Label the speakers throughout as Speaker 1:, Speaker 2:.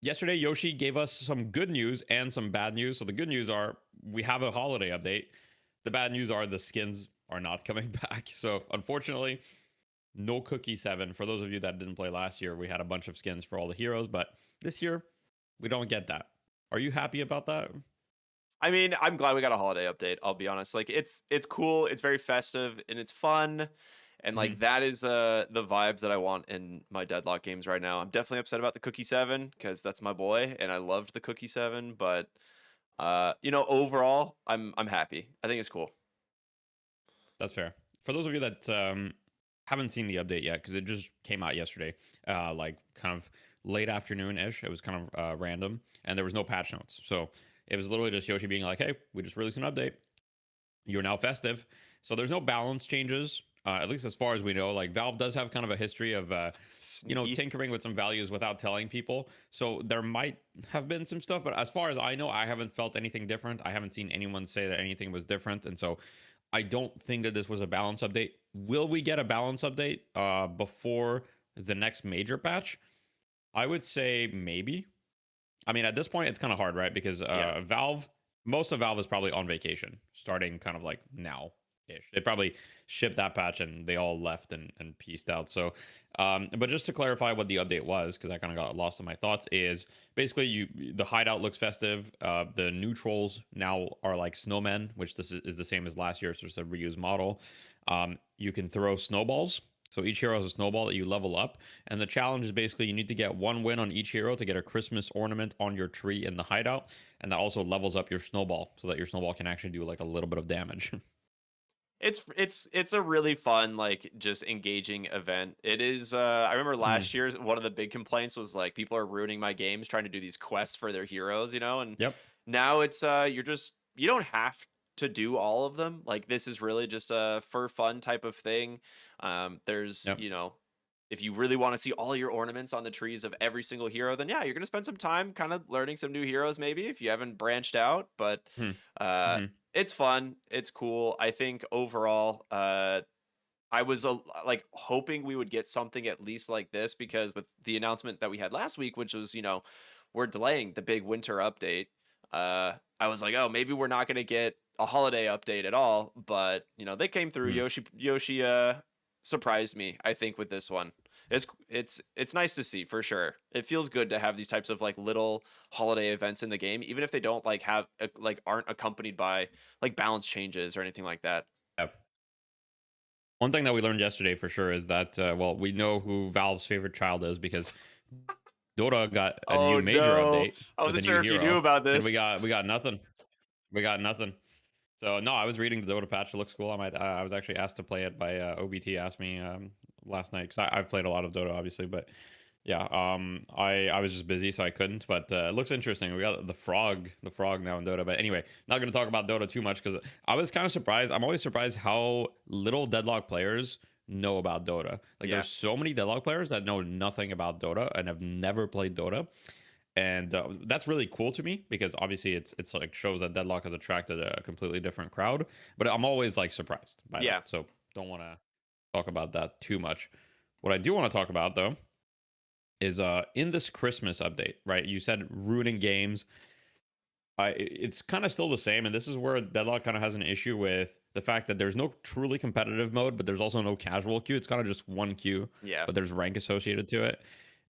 Speaker 1: Yesterday, Yoshi gave us some good news and some bad news. So the good news are we have a holiday update. The bad news are the skins are not coming back. So unfortunately, no Cookie 7. For those of you that didn't play last year, we had a bunch of skins for all the heroes, but this year we don't get that. Are you happy about that?
Speaker 2: I mean, I'm glad we got a holiday update, I'll be honest. Like it's cool, it's very festive and it's fun. And
Speaker 1: Mm-hmm.
Speaker 2: like that is the vibes that I want in my Deadlock games right now. I'm definitely upset about the Cookie 7 cuz that's my boy and I loved the Cookie 7, but overall, I'm happy. I think it's cool.
Speaker 1: That's fair. For those of you that haven't seen the update yet, because it just came out yesterday, like kind of late afternoon ish. It was kind of random, and there was no patch notes. So it was literally just Yoshi being like, "Hey, we just released an update. You're now festive." So there's no balance changes, at least as far as we know. Like Valve does have kind of a history of
Speaker 2: Sneaky.
Speaker 1: tinkering with some values without telling people. So there might have been some stuff, but as far as I know, I haven't felt anything different. I haven't seen anyone say that anything was different, and so I don't think that this was a balance update. Will we get a balance update before the next major patch? I would say maybe. I mean, at this point, it's kind of hard, right? Because
Speaker 2: Yeah.
Speaker 1: most of Valve is probably on vacation, starting kind of like now ish. They probably shipped that patch and they all left and pieced out. So, but just to clarify what the update was, because I kind of got lost in my thoughts, is basically the hideout looks festive. The neutrals now are like snowmen, which this is the same as last year. So it's a reused model. You can throw snowballs. So each hero has a snowball that you level up. And the challenge is basically you need to get one win on each hero to get a Christmas ornament on your tree in the hideout. And that also levels up your snowball so that your snowball can actually do like a little bit of damage.
Speaker 2: It's a really fun, like, just engaging event. It is, I remember
Speaker 1: Mhm.
Speaker 2: last year, one of the big complaints was, like, people are ruining my games trying to do these quests for their heroes, and
Speaker 1: Yep.
Speaker 2: now it's, you don't have to do all of them. Like, this is really just a for fun type of thing. There's,
Speaker 1: Yep.
Speaker 2: if you really want to see all your ornaments on the trees of every single hero, then yeah, you're gonna spend some time kind of learning some new heroes maybe if you haven't branched out. But uh,
Speaker 1: Mm-hmm.
Speaker 2: it's fun, it's cool. I think overall, I was like hoping we would get something at least like this because with the announcement that we had last week, which was we're delaying the big winter update. I was like, oh, maybe we're not gonna get a holiday update at all, but they came through.
Speaker 1: Mm-hmm.
Speaker 2: Yoshi surprised me, I think, with this one. It's nice to see for sure. It feels good to have these types of like little holiday events in the game, even if they don't like have like aren't accompanied by like balance changes or anything like that.
Speaker 1: Yep. One thing that we learned yesterday for sure is that, well, we know who Valve's favorite child is because Dota got a new
Speaker 2: Oh
Speaker 1: major
Speaker 2: no,
Speaker 1: update
Speaker 2: I
Speaker 1: with a
Speaker 2: wasn't
Speaker 1: new
Speaker 2: sure if you knew
Speaker 1: hero,
Speaker 2: about
Speaker 1: and we
Speaker 2: this.
Speaker 1: got we got nothing. We got nothing. So no, I was reading the Dota patch. It looks cool. I was actually asked to play it by OBT. Asked me last night because I've played a lot of Dota, obviously, but yeah, I was just busy, so I couldn't. But it looks interesting. We got the frog now in Dota. But anyway, not going to talk about Dota too much because I was kind of surprised. I'm always surprised how little Deadlock players know about Dota. Like,
Speaker 2: Yeah,
Speaker 1: there's so many Deadlock players that know nothing about Dota and have never played Dota, and that's really cool to me because obviously it's like shows that Deadlock has attracted a completely different crowd. But I'm always like surprised by that,
Speaker 2: yeah.
Speaker 1: so don't want to talk about that too much. What I do want to talk about though is in this Christmas update, right? You said ruining games. It's kind of still the same, and this is where Deadlock kind of has an issue with the fact that there's no truly competitive mode, but there's also no casual queue. It's kind of just one queue,
Speaker 2: Yeah.
Speaker 1: but there's rank associated to it,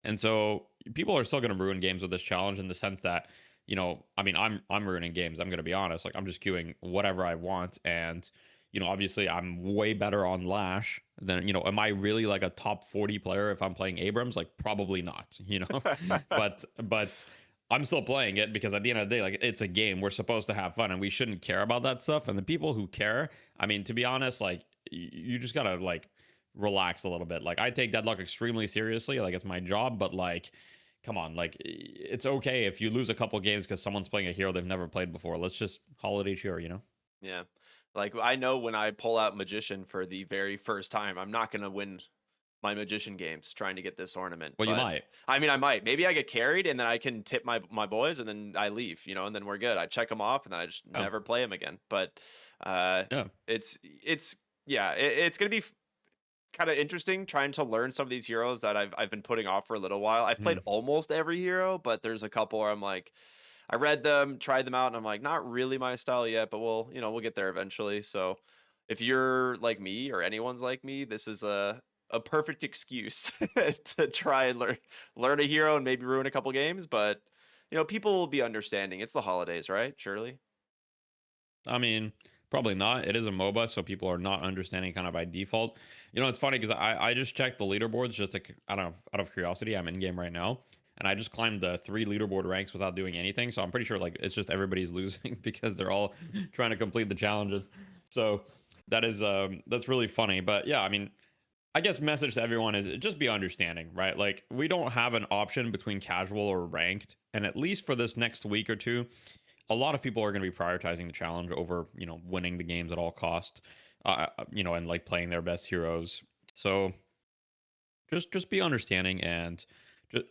Speaker 1: and so people are still going to ruin games with this challenge in the sense that, I mean, I'm ruining games. I'm going to be honest. Like, I'm just queuing whatever I want, and obviously I'm way better on Lash than, am I really like a top 40 player if I'm playing Abrams? Like, probably not, but I'm still playing it because at the end of the day, like, it's a game. We're supposed to have fun and we shouldn't care about that stuff. And the people who care, I mean, to be honest, like, you just gotta like relax a little bit. Like, I take Deadlock extremely seriously, like it's my job, but like, come on, like, it's okay if you lose a couple games because someone's playing a hero they've never played before. Let's just holiday cheer.
Speaker 2: Yeah. Like I know when I pull out Magician for the very first time, I'm not gonna win my Magician games trying to get this ornament.
Speaker 1: Well, you
Speaker 2: But
Speaker 1: might.
Speaker 2: I mean, I might. Maybe I get carried and then I can tip my boys and then I leave, and then we're good. I check them off and then I just
Speaker 1: Yeah,
Speaker 2: never play them again. But uh,
Speaker 1: yeah.
Speaker 2: it's yeah, it's gonna be kind of interesting trying to learn some of these heroes that I've been putting off for a little while. I've played
Speaker 1: Mhm.
Speaker 2: almost every hero, but there's a couple where I'm like, I read them, tried them out, and I'm like, not really my style yet, but we'll get there eventually. So if you're like me or anyone's like me, this is a perfect excuse to try and learn a hero and maybe ruin a couple games, but people will be understanding. It's the holidays, right? Surely.
Speaker 1: I mean, probably not. It is a MOBA, so people are not understanding kind of by default. It's funny because I just checked the leaderboards just like out of curiosity. I'm in game right now, and I just climbed the 3 leaderboard ranks without doing anything. So I'm pretty sure like it's just everybody's losing because they're all trying to complete the challenges. So that's really funny. But yeah, I mean, I guess message to everyone is just be understanding, right? Like we don't have an option between casual or ranked, and at least for this next week or two, a lot of people are going to be prioritizing the challenge over winning the games at all cost, and like playing their best heroes. So just be understanding and just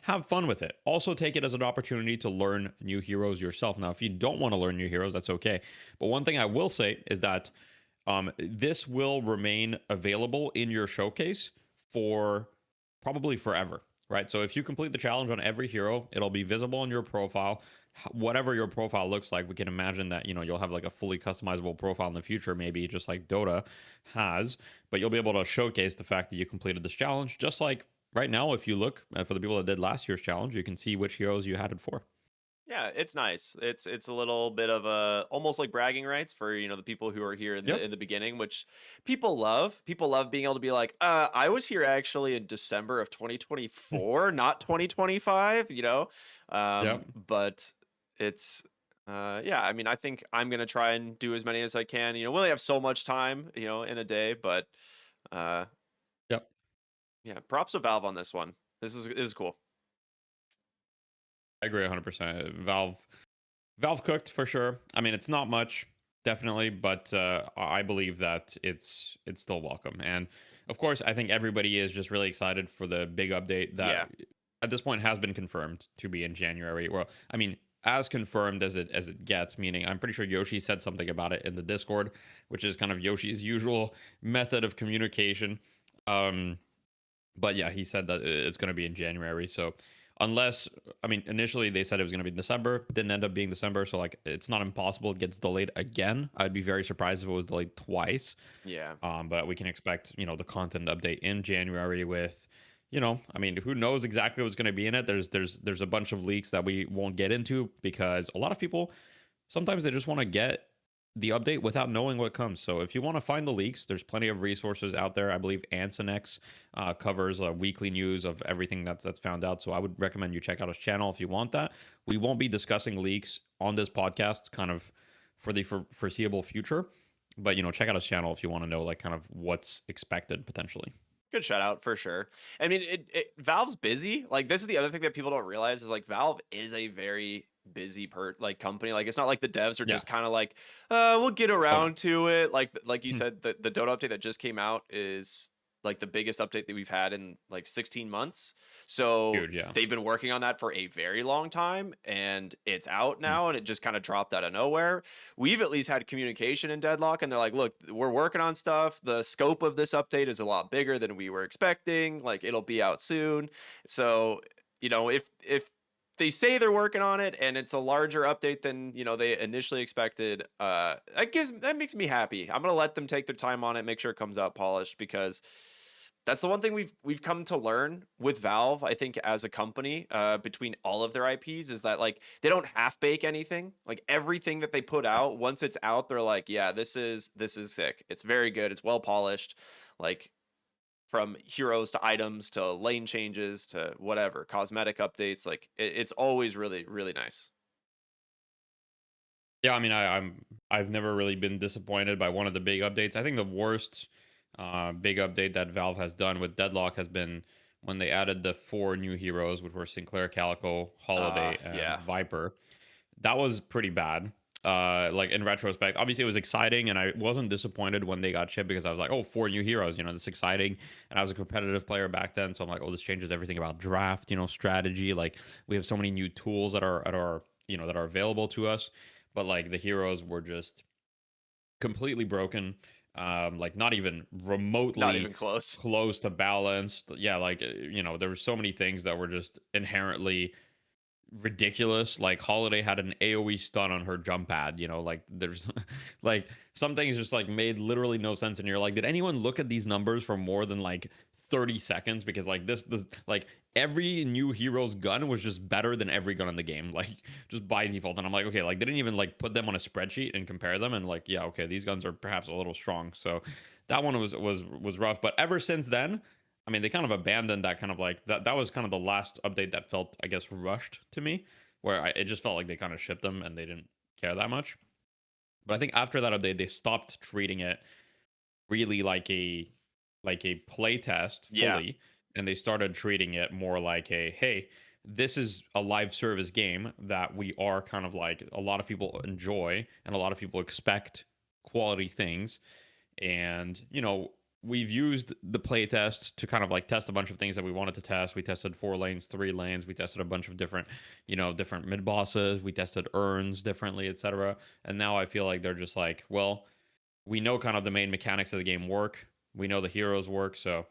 Speaker 1: have fun with it. Also take it as an opportunity to learn new heroes yourself. Now if you don't want to learn new heroes, that's okay, but one thing I will say is that this will remain available in your showcase for probably forever, right? So if you complete the challenge on every hero, it'll be visible in your profile. Whatever your profile looks like, we can imagine that you'll have like a fully customizable profile in the future, maybe just like Dota has. But you'll be able to showcase the fact that you completed this challenge, just like right now. If you look for the people that did last year's challenge, you can see which heroes you had it for.
Speaker 2: Yeah, it's nice. It's a little bit of a almost like bragging rights for the people who are here in the
Speaker 1: Yep.
Speaker 2: in the beginning, which people love. People love being able to be like, I was here actually in December of 2024, not 2025.
Speaker 1: Yep.
Speaker 2: But it's yeah. I mean, I think I'm gonna try and do as many as I can. We only have so much time, in a day, but uh,
Speaker 1: Yep.
Speaker 2: yeah. Props to Valve on this one. This is cool.
Speaker 1: I agree 100%. Valve cooked for sure. I mean, it's not much, definitely, but I believe that it's still welcome. And of course, I think everybody is just really excited for the big update that
Speaker 2: Yeah.
Speaker 1: at this point has been confirmed to be in January. Well, I mean, as confirmed as it gets, meaning I'm pretty sure Yoshi said something about it in the Discord, which is kind of Yoshi's usual method of communication. Um, but yeah, he said that it's going to be in January. So unless, I mean, initially they said it was going to be in December, didn't end up being December. So like, it's not impossible it gets delayed again. I'd be very surprised if it was delayed twice.
Speaker 2: Yeah.
Speaker 1: But we can expect, the content update in January with, I mean, who knows exactly what's going to be in it. There's a bunch of leaks that we won't get into because a lot of people sometimes they just want to get the update without knowing what comes. So if you want to find the leaks, there's plenty of resources out there. I believe Ansonex covers weekly news of everything that's found out. So I would recommend you check out his channel if you want that. We won't be discussing leaks on this podcast, kind of for the foreseeable future. But check out his channel if you want to know like kind of what's expected potentially.
Speaker 2: Good shout out for sure. I mean, Valve's busy. Like this is the other thing that people don't realize is like Valve is a very busy company. Like it's not like the devs are
Speaker 1: Yeah.
Speaker 2: just kind of like, we'll get
Speaker 1: Oh no.
Speaker 2: around to it. Like you said, the Dota update that just came out is like the biggest update that we've had in like 16 months. So
Speaker 1: Huge. Yeah.
Speaker 2: they've been working on that for a very long time and it's out
Speaker 1: Mhm.
Speaker 2: now and it just kind of dropped out of nowhere. We've at least had communication in Deadlock and they're like, look, we're working on stuff. The scope of this update is a lot bigger than we were expecting. Like it'll be out soon. So, if they say they're working on it and it's a larger update than, they initially expected, that makes me happy. I'm gonna let them take their time on it, make sure it comes out polished because that's the one thing we've come to learn with Valve, I think, as a company, between all of their IPs, is that like they don't half bake anything. Like everything that they put out, once it's out, they're like, yeah, this is sick. It's very good. It's well polished. Like from heroes to items to lane changes to whatever cosmetic updates, like it's always really really nice.
Speaker 1: Yeah, I mean, I've never really been disappointed by one of the big updates. I think the worst big update that Valve has done with Deadlock has been when they added the 4 new heroes, which were Sinclair, Calico, Holiday, and
Speaker 2: Yeah.
Speaker 1: Viper. That was pretty bad. Like in retrospect, obviously it was exciting, and I wasn't disappointed when they got shipped because I was like, oh, 4 new heroes, this exciting. And I was a competitive player back then, so I'm like, oh, this changes everything about draft, strategy. Like we have so many new tools that are available to us, but like the heroes were just completely broken. like not even
Speaker 2: Not
Speaker 1: remotely
Speaker 2: even close.
Speaker 1: close to balanced. Yeah, like there were so many things that were just inherently ridiculous. Like Holiday had an AoE stun on her jump pad, like there's like some things just like made literally no sense. And you're like, did anyone look at these numbers for more than like 30 seconds? Because like this like every new hero's gun was just better than every gun in the game, like just by default. And I'm like, okay, like they didn't even like put them on a spreadsheet and compare them, and like, yeah, okay, these guns are perhaps a little strong. So that one was rough. But ever since then, I mean, they kind of abandoned that kind of like that was kind of the last update that felt, I guess, rushed to me, where it just felt like they kind of shipped them and they didn't care that much. But I think after that update, they stopped treating it really like a play test
Speaker 2: Yeah.
Speaker 1: fully, and they started treating it more like a, hey, this is a live service game that we are kind of like a lot of people enjoy and a lot of people expect quality things. And we've used the playtest to kind of like test a bunch of things that we wanted to test. We tested 4 lanes, 3 lanes. We tested a bunch of different different mid bosses. We tested urns differently, etc. And now I feel like they're just like, well, we know kind of the main mechanics of the game work. We know the heroes work, so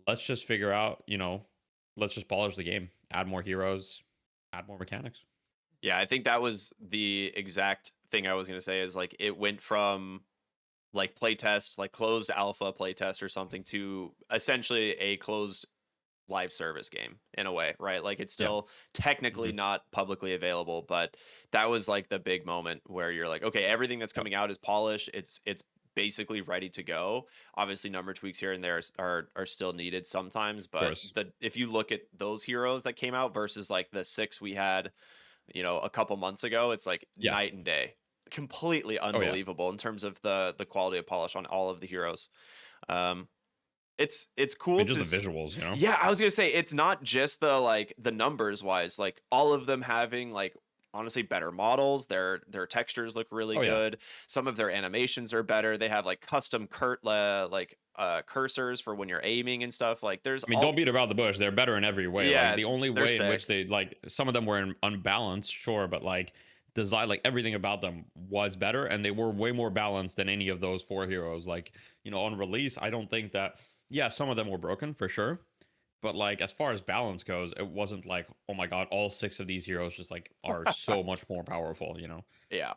Speaker 1: let's just figure out, let's just polish the game, add more heroes, add more mechanics.
Speaker 2: Yeah, I think that was the exact thing I was going to say is like it went from like playtest, like closed alpha playtest or something to essentially a closed live service game in a way, right? Like it's
Speaker 1: Yeah.
Speaker 2: still technically
Speaker 1: Hmm.
Speaker 2: not publicly available, but that was like the big moment where you're like, okay, everything that's
Speaker 1: Yep.
Speaker 2: coming out is polished. It's basically ready to go. Obviously, number tweaks here and there are still needed sometimes,
Speaker 1: Of
Speaker 2: but
Speaker 1: course.
Speaker 2: the if you look at those heroes that came out versus like the six we had, a couple months ago, it's like
Speaker 1: Yeah.
Speaker 2: night and day. Completely
Speaker 1: Oh yeah.
Speaker 2: unbelievable in terms of the quality of polish on all of the heroes. Um, it's
Speaker 1: I
Speaker 2: cool
Speaker 1: mean,
Speaker 2: to
Speaker 1: just the visuals.
Speaker 2: yeah, I was gonna say it's not just the like the numbers wise, like all of them having like honestly better models. Their textures look really
Speaker 1: Oh yeah.
Speaker 2: good. Some of their animations are better. They have like custom cursors for when you're aiming and stuff. Like there's
Speaker 1: I mean, don't
Speaker 2: all
Speaker 1: beat around the bush. They're better in every way. Like
Speaker 2: yeah,
Speaker 1: the only
Speaker 2: they're
Speaker 1: way in which
Speaker 2: sick.
Speaker 1: they like some of them were unbalanced, sure, but like design, like everything about them was better, and they were way more balanced than any of those 4 heroes. Like on release, I don't think that. Yeah, some of them were broken for sure, but like as far as balance goes, it wasn't like, oh my god, all 6 of these heroes just like are so much more powerful.
Speaker 2: Yeah.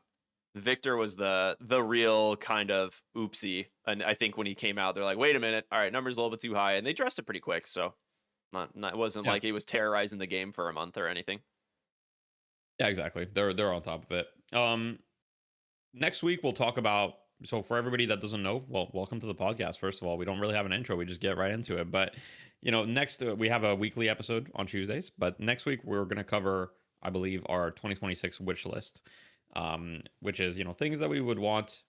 Speaker 2: Victor was the real kind of oopsie, and I think when he came out, they're like, "Wait a minute, all right, numbers a little bit too high," and they addressed it pretty quick. So not it wasn't
Speaker 1: Yeah.
Speaker 2: like he was terrorizing the game for a month or anything.
Speaker 1: Yeah, exactly. They're on top of it. Next week we'll talk about, so for everybody that doesn't know, well, welcome to the podcast. First of all, we don't really have an intro, we just get right into it. But next we have a weekly episode on Tuesdays, but next week we're going to cover, I believe, our 2026 wish list, which is things that we would want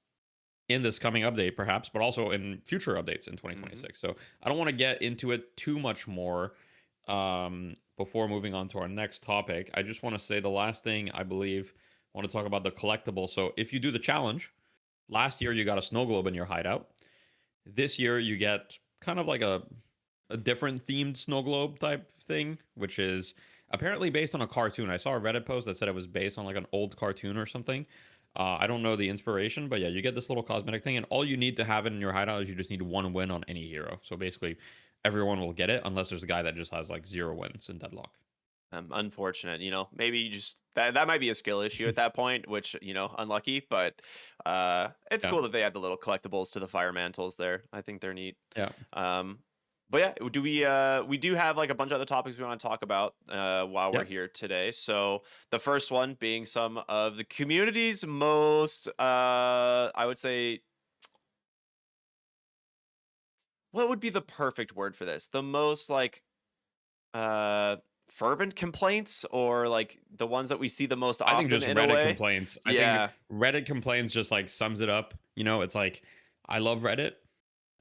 Speaker 1: in this coming update perhaps, but also in future updates in
Speaker 2: Hmm.
Speaker 1: 2026. So I don't want to get into it too much more before moving on to our next topic. I just want to say the last thing, I believe, I want to talk about the collectible. So if you do the challenge, last year you got a snow globe in your hideout. This year you get kind of like a different themed snow globe type thing, which is apparently based on a cartoon. I saw a Reddit post that said it was based on like an old cartoon or something. I don't know the inspiration, but yeah, you get this little cosmetic thing, and all you need to have it in your hideout is you just need 1 win on any hero. So basically, everyone will get it unless there's a guy that just has like 0 wins in Deadlock.
Speaker 2: Unfortunate, maybe you just that might be a skill issue at that point, which unlucky, but it's
Speaker 1: Yeah,
Speaker 2: cool that they add the little collectibles to the fire mantles there. I think they're neat.
Speaker 1: yeah,
Speaker 2: Um, but yeah, we do have like a bunch of other topics we want to talk about while we're
Speaker 1: yeah.
Speaker 2: here today. So the first one being some of the community's most I would say, what would be the perfect word for this? The most like uh fervent complaints, or like the ones that we see the most
Speaker 1: I think
Speaker 2: often
Speaker 1: just
Speaker 2: in a
Speaker 1: Reddit
Speaker 2: way.
Speaker 1: complaints. I think
Speaker 2: Yeah.
Speaker 1: Reddit complaints just like sums it up. It's like I love Reddit,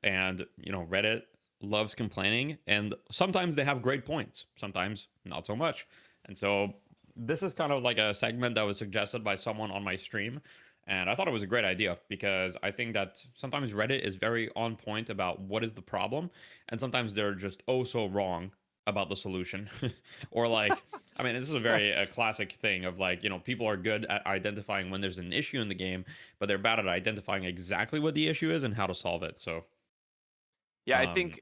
Speaker 1: and Reddit loves complaining, and sometimes they have great points, sometimes not so much. And so this is kind of like a segment that was suggested by someone on my stream, and I thought it was a great idea because I think that sometimes Reddit is very on point about what is the problem, and sometimes they're just oh so wrong about the solution. Or like I mean, this is a very classic thing of like, people are good at identifying when there's an issue in the game, but they're bad at identifying exactly what the issue is and how to solve it. So,
Speaker 2: Yeah, I
Speaker 1: um,
Speaker 2: think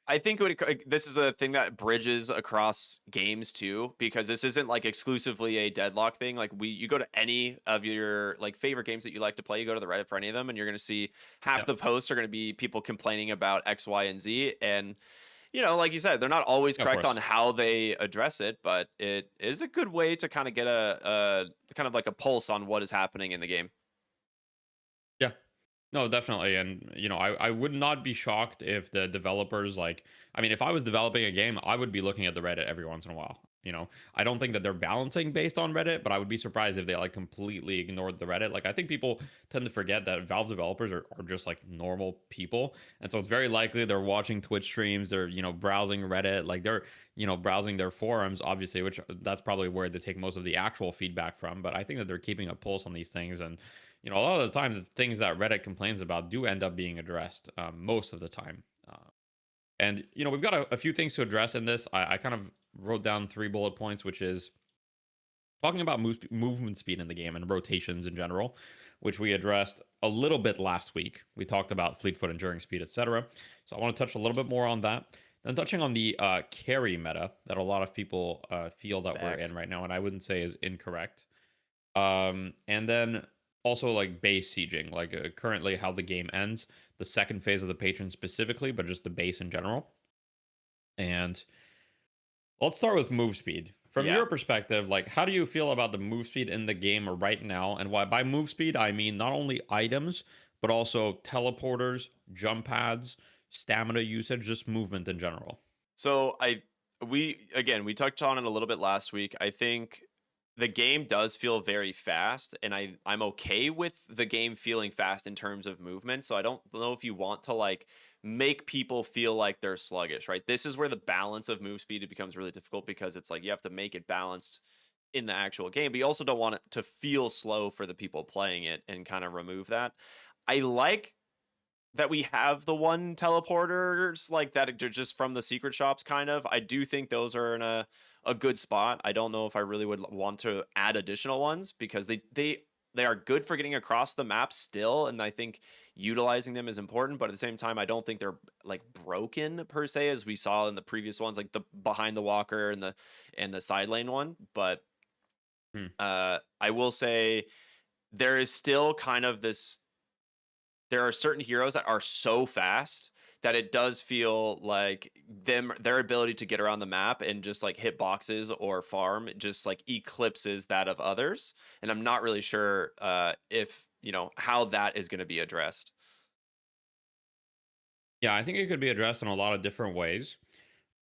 Speaker 2: I think this is a thing that bridges across games too, because this isn't like exclusively a Deadlock thing. Like you go to any of your like favorite games that you like to play, you go to the Reddit for any of them, and you're going to see half
Speaker 1: yeah,
Speaker 2: the posts are going to be people complaining about X, Y, and Z. And like you said, they're not always
Speaker 1: of
Speaker 2: correct on
Speaker 1: course.
Speaker 2: how they address it, but it is a good way to kind of get a kind of like a pulse on what is happening in the game.
Speaker 1: Yeah. No, definitely. And, I would not be shocked if the developers, like, I mean, if I was developing a game, I would be looking at the Reddit every once in a while. I don't think that they're balancing based on Reddit, but I would be surprised if they like completely ignored the Reddit. Like, I think people tend to forget that Valve developers are just like normal people. And so it's very likely they're watching Twitch streams, they're, browsing Reddit, like they're, browsing their forums, obviously, which that's probably where they take most of the actual feedback from. But I think that they're keeping a pulse on these things. And, a lot of the time, the things that Reddit complains about do end up being addressed most of the time. And, we've got a few things to address in this. I kind of wrote down 3 bullet points, which is talking about movement speed in the game and rotations in general, which we addressed a little bit last week. We talked about fleet foot, enduring speed, etc. So I want to touch a little bit more on that. Then touching on the carry meta that a lot of people feel
Speaker 2: It's
Speaker 1: that we're
Speaker 2: back.
Speaker 1: in right now, and I wouldn't say is incorrect. And then also like base sieging, like currently how the game ends, the second phase of the patron specifically, but just the base in general. And let's start with move speed. From
Speaker 2: Yeah.
Speaker 1: your perspective, like how do you feel about the move speed in the game right now? And why by move speed I mean not only items, but also teleporters, jump pads, stamina usage, just movement in general.
Speaker 2: So we touched on it a little bit last week. I think the game does feel very fast, and I'm okay with the game feeling fast in terms of movement. So I don't know if you want to like make people feel like they're sluggish, right? This is where the balance of move speed it becomes really difficult because it's like you have to make it balanced in the actual game, but you also don't want it to feel slow for the people playing it and kind of remove that. I like that we have the one teleporters like that they're just from the secret shops kind of. I do think those are in a good spot. I don't know if I really would want to add additional ones because they are good for getting across the map still, and I think utilizing them is important, but at the same time I don't think they're like broken per se as we saw in the previous ones like the behind the walker and the side lane one. But
Speaker 1: Hmm.
Speaker 2: I will say there is still kind of this there are certain heroes that are so fast that it does feel like their ability to get around the map and just like hit boxes or farm just like eclipses that of others, and I'm not really sure if how that is going to be addressed.
Speaker 1: Yeah, I think it could be addressed in a lot of different ways.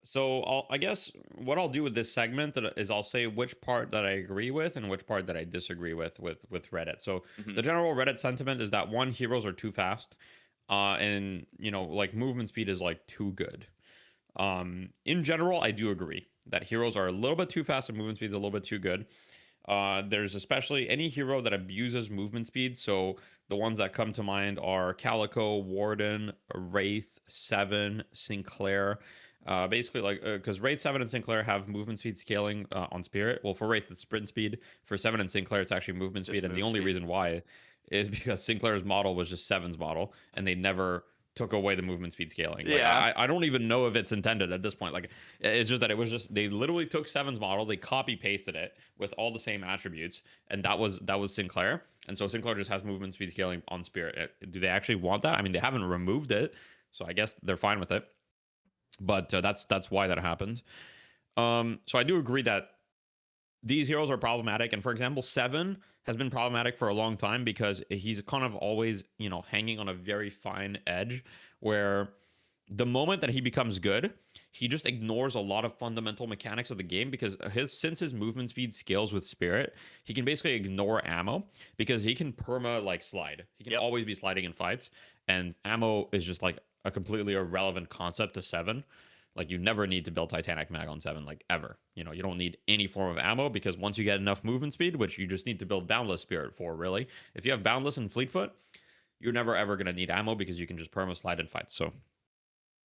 Speaker 1: So I guess what I'll do with this segment is I'll say which part that I agree with and which part that I disagree with Reddit. So
Speaker 2: Hmm.
Speaker 1: the general Reddit sentiment is that one, heroes are too fast, and like movement speed is like too good. In general, I do agree that heroes are a little bit too fast and movement speed is a little bit too good. There's especially any hero that abuses movement speed. So the ones that come to mind are Calico, Warden, Wraith, Seven, Sinclair. Basically, like because Wraith, Seven, and Sinclair have movement speed scaling on Spirit. Well, for Wraith, it's sprint speed. For Seven and Sinclair, it's actually movement speed.
Speaker 2: Just
Speaker 1: And the
Speaker 2: move
Speaker 1: only
Speaker 2: speed.
Speaker 1: reason why is because Sinclair's model was just Seven's model, and they never took away the movement speed scaling. Like
Speaker 2: Yeah.
Speaker 1: I don't even know if it's intended at this point. Like it's just that it was just they literally took Seven's model, they copy pasted it with all the same attributes, and that was Sinclair. And so Sinclair just has movement speed scaling on Spirit. Do they actually want that? I mean, they haven't removed it, so I guess they're fine with it. But that's why that happened. So I do agree that these heroes are problematic. And for example, Seven has been problematic for a long time because he's kind of always, hanging on a very fine edge where the moment that he becomes good, he just ignores a lot of fundamental mechanics of the game because since his movement speed scales with Spirit, he can basically ignore ammo because he can perma like slide. He can
Speaker 2: Yep.
Speaker 1: always be sliding in fights, and ammo is just like a completely irrelevant concept to Seven. Like you never need to build Titanic Mag on Seven, like ever. You don't need any form of ammo because once you get enough movement speed, which you just need to build Boundless Spirit for, really. If you have Boundless and Fleetfoot, you're never ever gonna need ammo because you can just perma slide in fights. So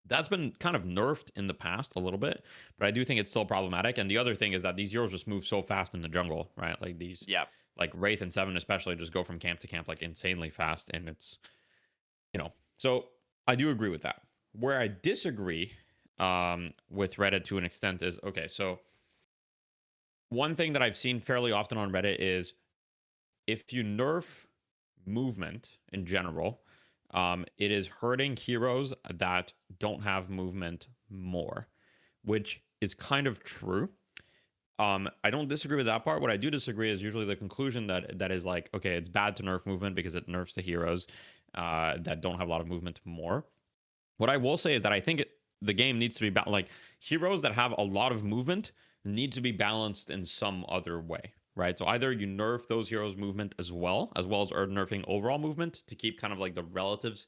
Speaker 1: That's been kind of nerfed in the past a little bit, but I do think it's still problematic. And the other thing is that these heroes just move so fast in the jungle, right? Like these,
Speaker 2: Yeah.
Speaker 1: like Wraith and Seven especially, just go from camp to camp like insanely fast, and it's So I do agree with that. Where I disagree with Reddit to an extent is okay. So one thing that I've seen fairly often on Reddit is if you nerf movement in general, it is hurting heroes that don't have movement more, which is kind of true. I don't disagree with that part. What I do disagree is usually the conclusion that is like, okay, it's bad to nerf movement because it nerfs the heroes that don't have a lot of movement more. What I will say is that I think the game needs to be like heroes that have a lot of movement need to be balanced in some other way, right? So either you nerf those heroes' movement as nerfing overall movement to keep kind of like the relatives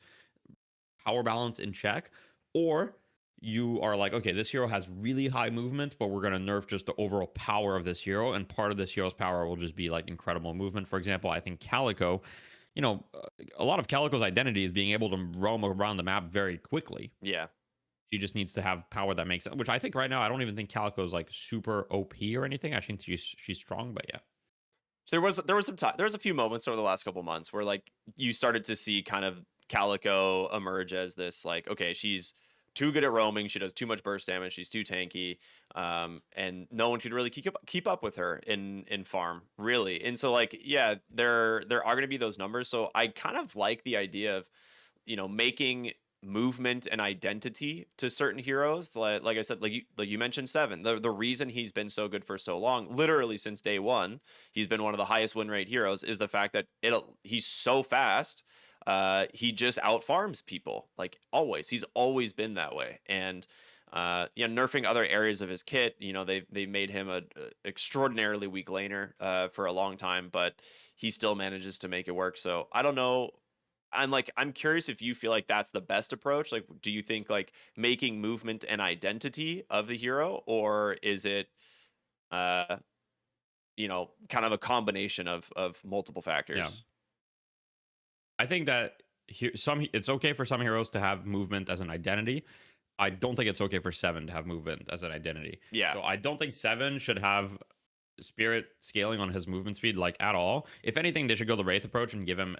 Speaker 1: power balance in check, or you are like, okay, this hero has really high movement, but we're going to nerf just the overall power of this hero, and part of this hero's power will just be like incredible movement. For example, I think Calico, a lot of Calico's identity is being able to roam around the map very quickly.
Speaker 2: Yeah.
Speaker 1: She just needs to have power that makes sense, which I think right now I don't even think Calico is like super OP or anything. I think she's strong, but yeah.
Speaker 2: So there was some time there was a few moments over the last couple months where like you started to see kind of Calico emerge as this like, okay, she's too good at roaming, she does too much burst damage, she's too tanky, and no one could really keep up with her in farm really. And so like yeah, there are going to be those numbers. So I kind of like the idea of making movement and identity to certain heroes. Like I said, like you mentioned Seven. The reason he's been so good for so long, literally since day one, he's been one of the highest win rate heroes, is the fact that he's so fast. He just out farms people like always. He's always been that way. And nerfing other areas of his kit, they made him a extraordinarily weak laner for a long time, but he still manages to make it work. So I don't know. I'm curious if you feel like that's the best approach. Like, do you think like making movement and identity of the hero, or is it, uh, kind of a combination of multiple
Speaker 1: Yeah.
Speaker 2: factors?
Speaker 1: I think that it's okay for some heroes to have movement as an identity. I don't think it's okay for Seven to have movement as an identity.
Speaker 2: Yeah,
Speaker 1: So I don't think Seven should have Spirit scaling on his movement speed like at all. If anything, they should go the Wraith approach and give him,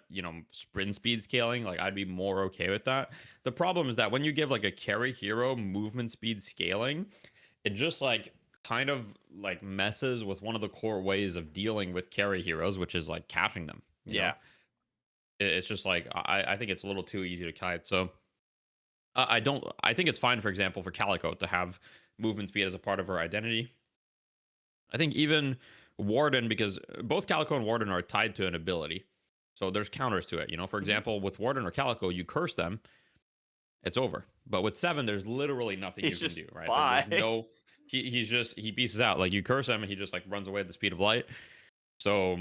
Speaker 1: sprint speed scaling. Like I'd be more okay with that. The problem is that when you give like a carry hero movement speed scaling, it just like kind of like messes with one of the core ways of dealing with carry heroes, which is like catching them.
Speaker 2: yeah,
Speaker 1: It's just like I think it's a little too easy to kite. So I don't. I think it's fine, for example, for Calico to have movement speed as a part of her identity. I think even Warden, because both Calico and Warden are tied to an ability. So there's counters to it. For
Speaker 2: hmm
Speaker 1: example, with Warden or Calico, you curse them, it's over. But with Seven, there's literally nothing you
Speaker 2: he's
Speaker 1: can
Speaker 2: just
Speaker 1: do, right? Like there's
Speaker 2: bye.
Speaker 1: no he pieces out. Like you curse him and he just like runs away at the speed of light. So,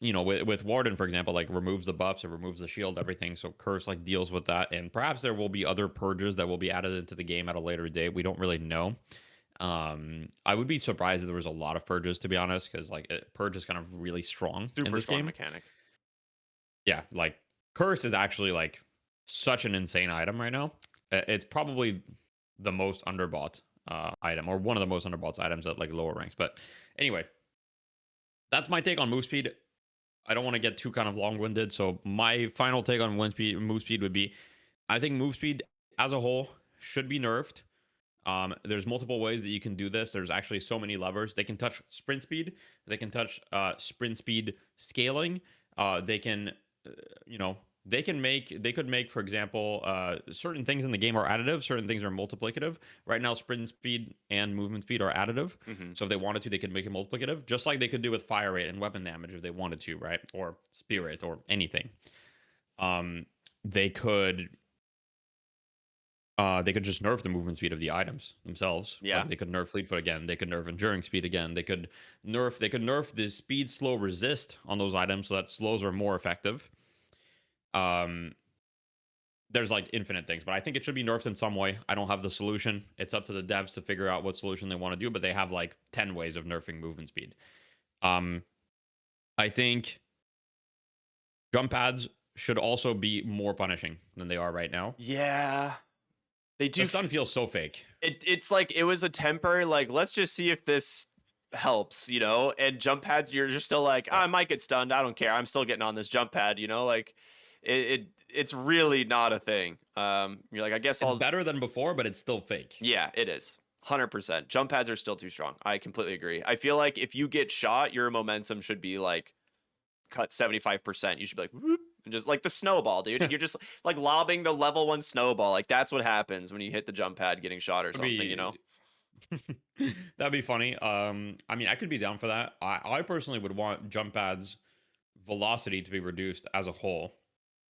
Speaker 1: with Warden, for example, like removes the buffs, it removes the shield, everything. So Curse like deals with that. And perhaps there will be other purges that will be added into the game at a later date. We don't really know. I would be surprised if there was a lot of purges, to be honest, because like purge is kind of really strong in
Speaker 2: Super
Speaker 1: this
Speaker 2: strong
Speaker 1: game.
Speaker 2: mechanic.
Speaker 1: Yeah, like Curse is actually like such an insane item right now. It's probably the most underbought item, or one of the most underbought items at like lower ranks. But anyway, that's my take on move speed. I don't want to get too kind of long winded. So my final take on move speed would be, I think move speed as a whole should be nerfed. There's multiple ways that you can do this. There's actually so many levers. They can touch sprint speed. They can touch sprint speed scaling. They can, you know, they could make, for example, certain things in the game are additive, certain things are multiplicative. Right now, sprint speed and movement speed are additive.
Speaker 2: hmm
Speaker 1: So if they wanted to, they could make it multiplicative, just like they could do with fire rate and weapon damage if they wanted to, right? Or spirit or anything. Um, they could they could just nerf the movement speed of the items themselves.
Speaker 2: Yeah.
Speaker 1: Like they could nerf fleet foot again. They could nerf enduring speed again. They could nerf the speed slow resist on those items so that slows are more effective. Um, there's like infinite things, but I think it should be nerfed in some way. I don't have the solution. It's up to the devs to figure out what solution they want to do, but they have like 10 ways of nerfing movement speed. Um, I think jump pads should also be more punishing than they are right now.
Speaker 2: Yeah. They
Speaker 1: The
Speaker 2: do.
Speaker 1: stun feels so fake.
Speaker 2: It's like it was a temporary, like, let's just see if this helps, you know. And jump pads, you're just still like, "Ah,
Speaker 1: Yeah.
Speaker 2: I might get stunned. I don't care. I'm still getting on this jump pad, you know. Like, it's really not a thing. You're like, I guess
Speaker 1: It's
Speaker 2: I'll.
Speaker 1: better than before, but it's still fake.
Speaker 2: Yeah, it is. 100%. Jump pads are still too strong. I completely agree. I feel like if you get shot, your momentum should be like cut 75%. You should be like, whoop, and just like the snowball, dude. You're just like lobbing the level one snowball. Like that's what happens when you hit the jump pad getting shot or
Speaker 1: Would
Speaker 2: something, you know?
Speaker 1: be that'd be funny. I mean, I could be down for that. I personally would want jump pads velocity to be reduced as a whole.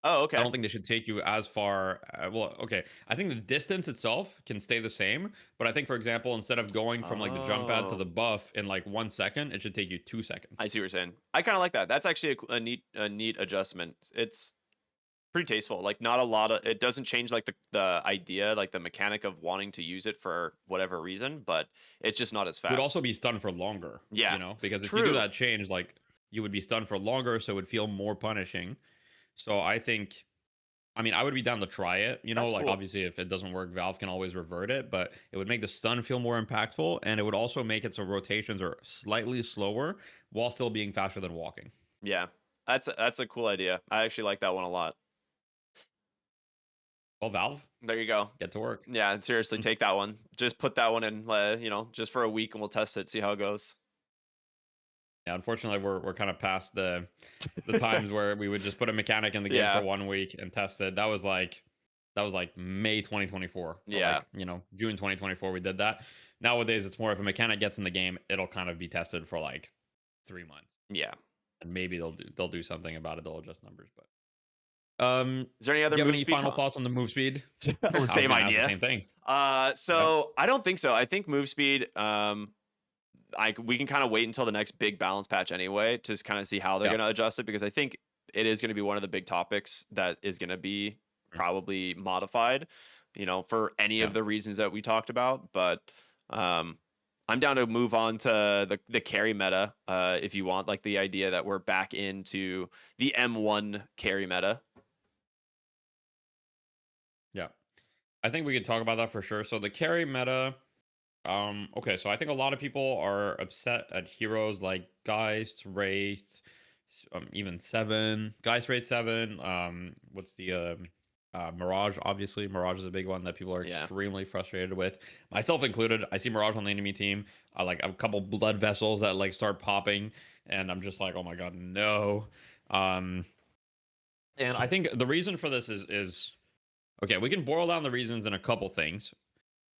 Speaker 2: Oh,
Speaker 1: I
Speaker 2: okay.
Speaker 1: don't think they should take you as far. Well, okay. I think the distance itself can stay the same, but I think, for example, instead of going from like the jump pad to
Speaker 2: Oh,
Speaker 1: the buff in like 1 second, it should take you 2 seconds.
Speaker 2: I see what you're saying. I kind of like that. That's actually a neat adjustment. It's pretty tasteful. Like not a lot of it doesn't change like the idea, like the mechanic of wanting to use it for whatever reason, but it's just not as
Speaker 1: You would also
Speaker 2: fast.
Speaker 1: be stunned for longer,
Speaker 2: Yeah.
Speaker 1: because if you do
Speaker 2: True.
Speaker 1: that change, like you would be stunned for longer, so it would feel more punishing. So I think, I mean, I would be down to try it.
Speaker 2: That's
Speaker 1: Like
Speaker 2: cool.
Speaker 1: obviously, if it doesn't work, Valve can always revert it, but it would make the stun feel more impactful, and it would also make it so rotations are slightly slower while still being faster than walking.
Speaker 2: Yeah. That's a cool idea. I actually like that one a lot.
Speaker 1: Well, Valve,
Speaker 2: There you go.
Speaker 1: get to work.
Speaker 2: Yeah, and seriously, take that one. Just put that one in, you know, just for a week, and we'll test it, see how it goes.
Speaker 1: Yeah, unfortunately, we're kind of past the times where we would just put a mechanic in the game for
Speaker 2: Yeah,
Speaker 1: 1 week and test it. That was like May 2024 or
Speaker 2: yeah,
Speaker 1: like June 2024. We did that. Nowadays, it's more if a mechanic gets in the game, it'll kind of be tested for like 3 months,
Speaker 2: yeah.
Speaker 1: and maybe they'll do something about it. They'll adjust numbers. But
Speaker 2: Is there any
Speaker 1: do
Speaker 2: other
Speaker 1: you have
Speaker 2: move
Speaker 1: any
Speaker 2: speed
Speaker 1: final
Speaker 2: talk?
Speaker 1: thoughts on the move speed?
Speaker 2: Oh,
Speaker 1: I was
Speaker 2: same
Speaker 1: gonna ask the
Speaker 2: idea.
Speaker 1: same thing. Okay.
Speaker 2: So I don't think so. I think move speed. We can kind of wait until the next big balance patch anyway to kind of see how they're
Speaker 1: Yeah.
Speaker 2: going to adjust it because I think it is going to be one of the big topics that is going to be
Speaker 1: Mm.
Speaker 2: probably modified, you know, for any
Speaker 1: Yeah.
Speaker 2: of the reasons that we talked about. But um, I'm down to move on to the carry meta if you want, like the idea that we're back into the M1 carry meta.
Speaker 1: Yeah. I think we could talk about that for sure. So the carry meta. Okay, so I think a lot of people are upset at heroes like Geist, Wraith, even Seven, Geist, Wraith, Seven. What's the Mirage? Obviously, Mirage is a big one that people are
Speaker 2: Yeah.
Speaker 1: extremely frustrated with, myself included. I see Mirage on the enemy team. I like a couple blood vessels that like start popping, and I'm just like, oh my god, no. Um, and I think the reason for this is okay. We can boil down the reasons in a couple things.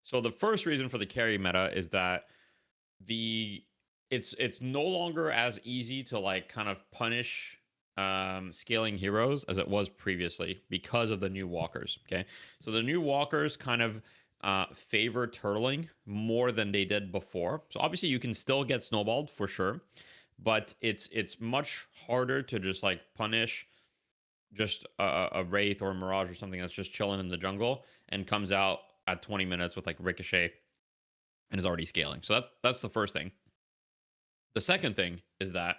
Speaker 1: So the first reason for the carry meta is that the it's no longer as easy to like kind of punish scaling heroes as it was previously because of the new walkers. Okay, so the new walkers kind of favor turtling more than they did before. So obviously you can still get snowballed for sure, but it's much harder to just like punish just a wraith or a mirage or something that's just chilling in the jungle and comes out at 20 minutes with like ricochet and is already scaling. So that's the first thing. The second thing is that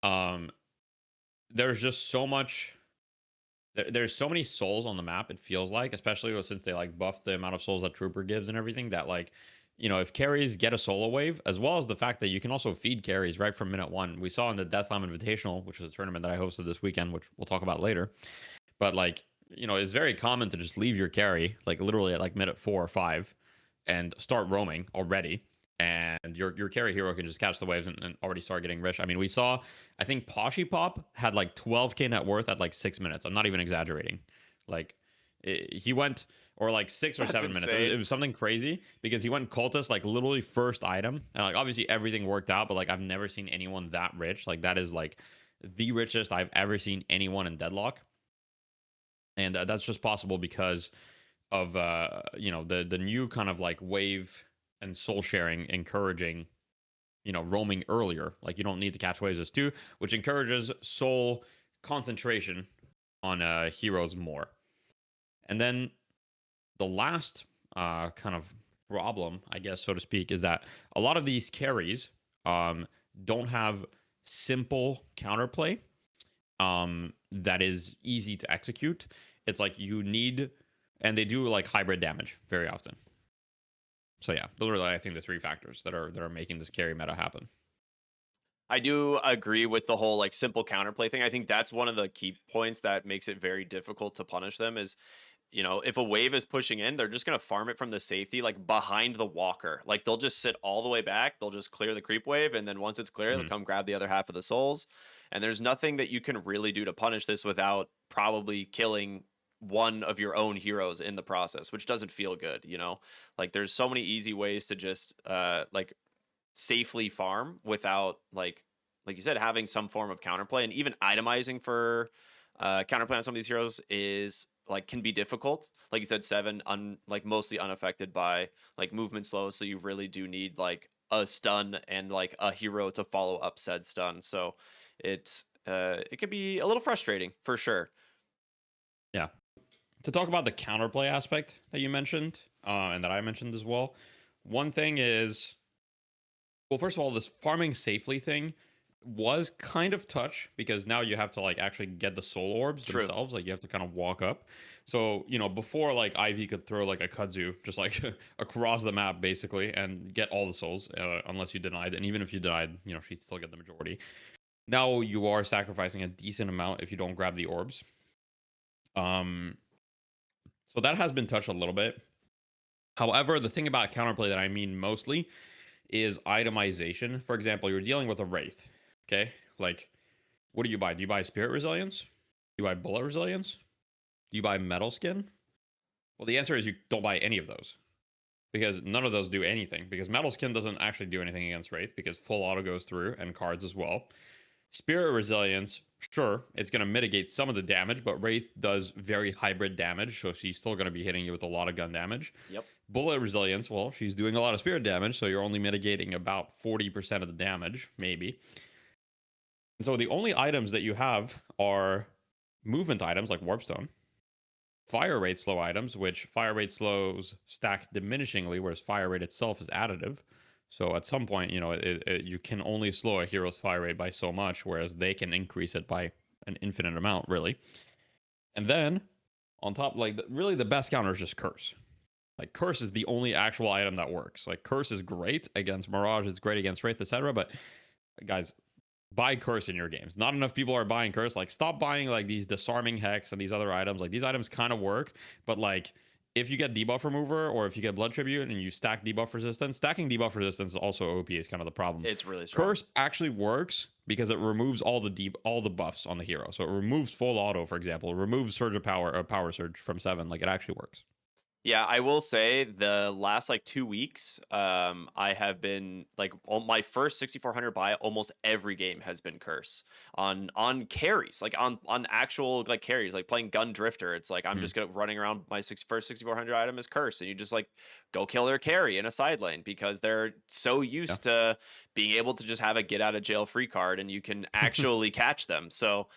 Speaker 1: um there's just so much there's so many souls on the map, it feels like, especially since they like buffed the amount of souls that Trooper gives and everything, that like if carries get a solo wave, as well as the fact that you can also feed carries right from minute one. We saw in the Death Slam Invitational, which is a tournament that I hosted this weekend, which we'll talk about later. But like, it's very common to just leave your carry like literally at like minute 4 or 5 and start roaming already. And your carry hero can just catch the waves and already start getting rich. I mean, we saw, I think Poshy Pop had like 12k net worth at like 6 minutes. I'm not even exaggerating. Like he went, or like six or
Speaker 2: That's
Speaker 1: 7 minutes. It was,
Speaker 2: insane.
Speaker 1: it was something crazy because he went cultist like literally first item, and like obviously everything worked out, but like I've never seen anyone that rich. Like that is like the richest I've ever seen anyone in Deadlock, and that's just possible because of the new kind of like wave and soul sharing encouraging roaming earlier. Like you don't need to catch waves as two, which encourages soul concentration on heroes more. And then the last kind of problem, I guess, so to speak, is that a lot of these carries don't have simple counterplay that is easy to execute. It's like you need and they do like hybrid damage very often. So yeah, those are like, I think the three factors that are making this carry meta happen.
Speaker 2: I do agree with the whole like simple counterplay thing. I think that's one of the key points that makes it very difficult to punish them is, you know, if a wave is pushing in, they're just going to farm it from the safety, like behind the walker. Like they'll just sit all the way back. They'll just clear the creep wave. And then once it's clear, they'll
Speaker 1: Mhm.
Speaker 2: come grab the other half of the souls. And there's nothing that you can really do to punish this without probably killing one of your own heroes in the process, which doesn't feel good, you know? Like there's so many easy ways to just like safely farm without like you said, having some form of counterplay, and even itemizing for counterplay on some of these heroes is like can be difficult. Like you said, seven like mostly unaffected by like movement slow, so you really do need like a stun and like a hero to follow up said stun. So it can be a little frustrating for sure.
Speaker 1: Yeah. To talk about the counterplay aspect that you mentioned, and that I mentioned as well, one thing is, well, first of all, this farming safely thing was kind of touch because now you have to like actually get the soul orbs
Speaker 2: True.
Speaker 1: themselves. Like you have to kind of walk up. So, before like Ivy could throw like a kudzu just like across the map basically and get all the souls, unless you denied. And even if you denied, she'd still get the majority. Now you are sacrificing a decent amount if you don't grab the orbs. Um, so that has been touched a little bit. However, the thing about counterplay that I mean mostly is itemization. For example, you're dealing with a wraith. Okay, like what do you buy? Do you buy spirit resilience? Do you buy bullet resilience? Do you buy metal skin? Well, the answer is you don't buy any of those because none of those do anything. Because metal skin doesn't actually do anything against wraith because full auto goes through and cards as well. Spirit resilience, sure, it's going to mitigate some of the damage, but wraith does very hybrid damage, so she's still going to be hitting you with a lot of gun damage.
Speaker 2: Yep.
Speaker 1: Bullet resilience, well, she's doing a lot of spirit damage, so you're only mitigating about 40% of the damage, maybe. And so the only items that you have are movement items like Warpstone, fire rate slow items, which fire rate slows stack diminishingly, whereas fire rate itself is additive. So at some point, you can only slow a hero's fire rate by so much, whereas they can increase it by an infinite amount, really. And then on top, like really the best counter is just curse. Like curse is the only actual item that works. Like curse is great against Mirage, it's great against Wraith, etc. But guys, buy curse in your games. Not enough people are buying curse. Like stop buying like these disarming hex and these other items. Like these items kind of work, but like if you get debuff remover or if you get blood tribute and you stack debuff resistance, stacking debuff resistance is also OP is kind of the problem.
Speaker 2: It's really strong.
Speaker 1: Curse actually works because it removes all the buffs on the hero. So it removes full auto, for example. It removes surge of power, power surge from 7. Like it actually works.
Speaker 2: Yeah, I will say the last like 2 weeks, I have been like on my first 6400 buy. Almost every game has been curse on carries, like on actual like carries, like playing Gun Drifter. It's like I'm
Speaker 1: Mhm.
Speaker 2: just gonna running around my first 6400 item is curse, and you just like go kill their carry in a side lane because they're so
Speaker 1: Yeah.
Speaker 2: used to being able to just have a get out of jail free card, and you can actually catch them. So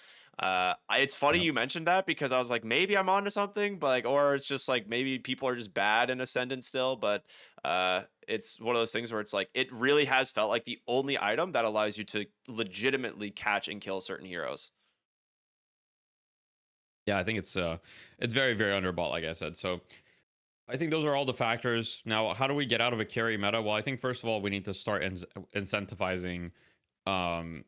Speaker 2: it's funny
Speaker 1: Yep.
Speaker 2: you mentioned that because I was like, maybe I'm onto something, but like, or it's just like maybe people are just bad in Ascendant still. But it's one of those things where it's like it really has felt like the only item that allows you to legitimately catch and kill certain heroes.
Speaker 1: Yeah, I think it's very, very underbought, like I said. So I think those are all the factors. Now, how do we get out of a carry meta? Well, I think first of all, we need to start incentivizing um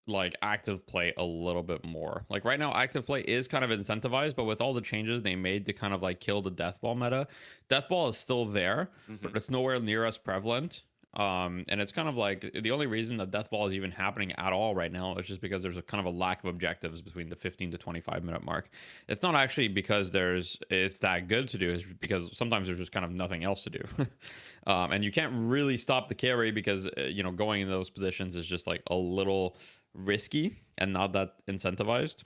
Speaker 1: like active play a little bit more. Like right now, active play is kind of incentivized, but with all the changes they made to kind of like kill the death ball meta, death ball is still there, but
Speaker 2: Hmm.
Speaker 1: it's nowhere near as prevalent. And it's kind of like the only reason that death ball is even happening at all right now is just because there's a kind of a lack of objectives between the 15 to 25-minute mark. It's not actually because it's that good to do, it's because sometimes there's just kind of nothing else to do. And you can't really stop the carry because going in those positions is just like a little risky and not that incentivized.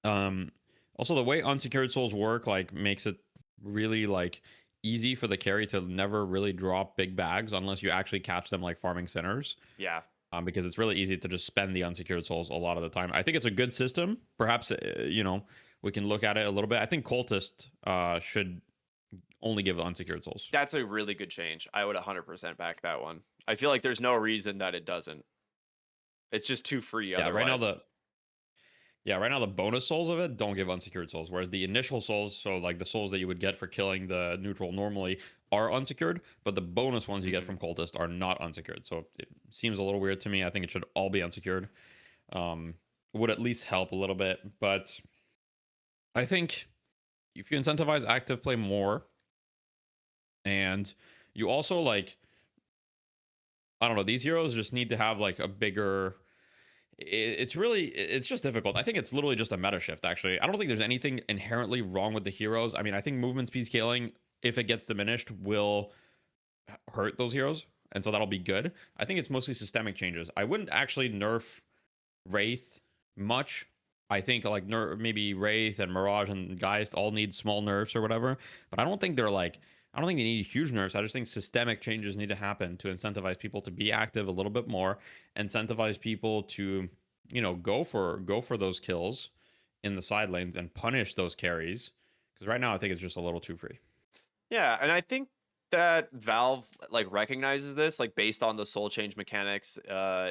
Speaker 1: Um, Also, the way unsecured souls work like makes it really like easy for the carry to never really drop big bags unless you actually catch them like farming centers.
Speaker 2: Yeah,
Speaker 1: Because it's really easy to just spend the unsecured souls a lot of the time. I think it's a good system. Perhaps we can look at it a little bit. I think cultist should only give unsecured souls.
Speaker 2: that's a really good change. I would 100% back that one. I feel like there's no reason that it doesn't. It's just too free
Speaker 1: Yeah, right now
Speaker 2: otherwise.
Speaker 1: Yeah, right now the bonus souls of it don't give unsecured souls, whereas the initial souls, so like the souls that you would get for killing the neutral normally, are unsecured, but the bonus ones you get
Speaker 2: Mhm.
Speaker 1: from cultist are not unsecured. So it seems a little weird to me. I think it should all be unsecured. Um, would at least help a little bit, but I think if you incentivize active play more, and you also like, I don't know, these heroes just need to have like a bigger, it's really, it's just difficult. I think it's literally just a meta shift, actually. I don't think there's anything inherently wrong with the heroes. I mean, I think movement speed scaling, if it gets diminished, will hurt those heroes, and so that'll be good. I think it's mostly systemic changes. I wouldn't actually nerf Wraith much. I think like maybe Wraith and Mirage and Geist all need small nerfs or whatever, but I don't think they're like, I don't think they need huge nerfs. I just think systemic changes need to happen to incentivize people to be active a little bit more, incentivize people to, go for those kills in the side lanes and punish those carries. Because right now I think it's just a little too free.
Speaker 2: Yeah, and I think that Valve like recognizes this like based on the soul change mechanics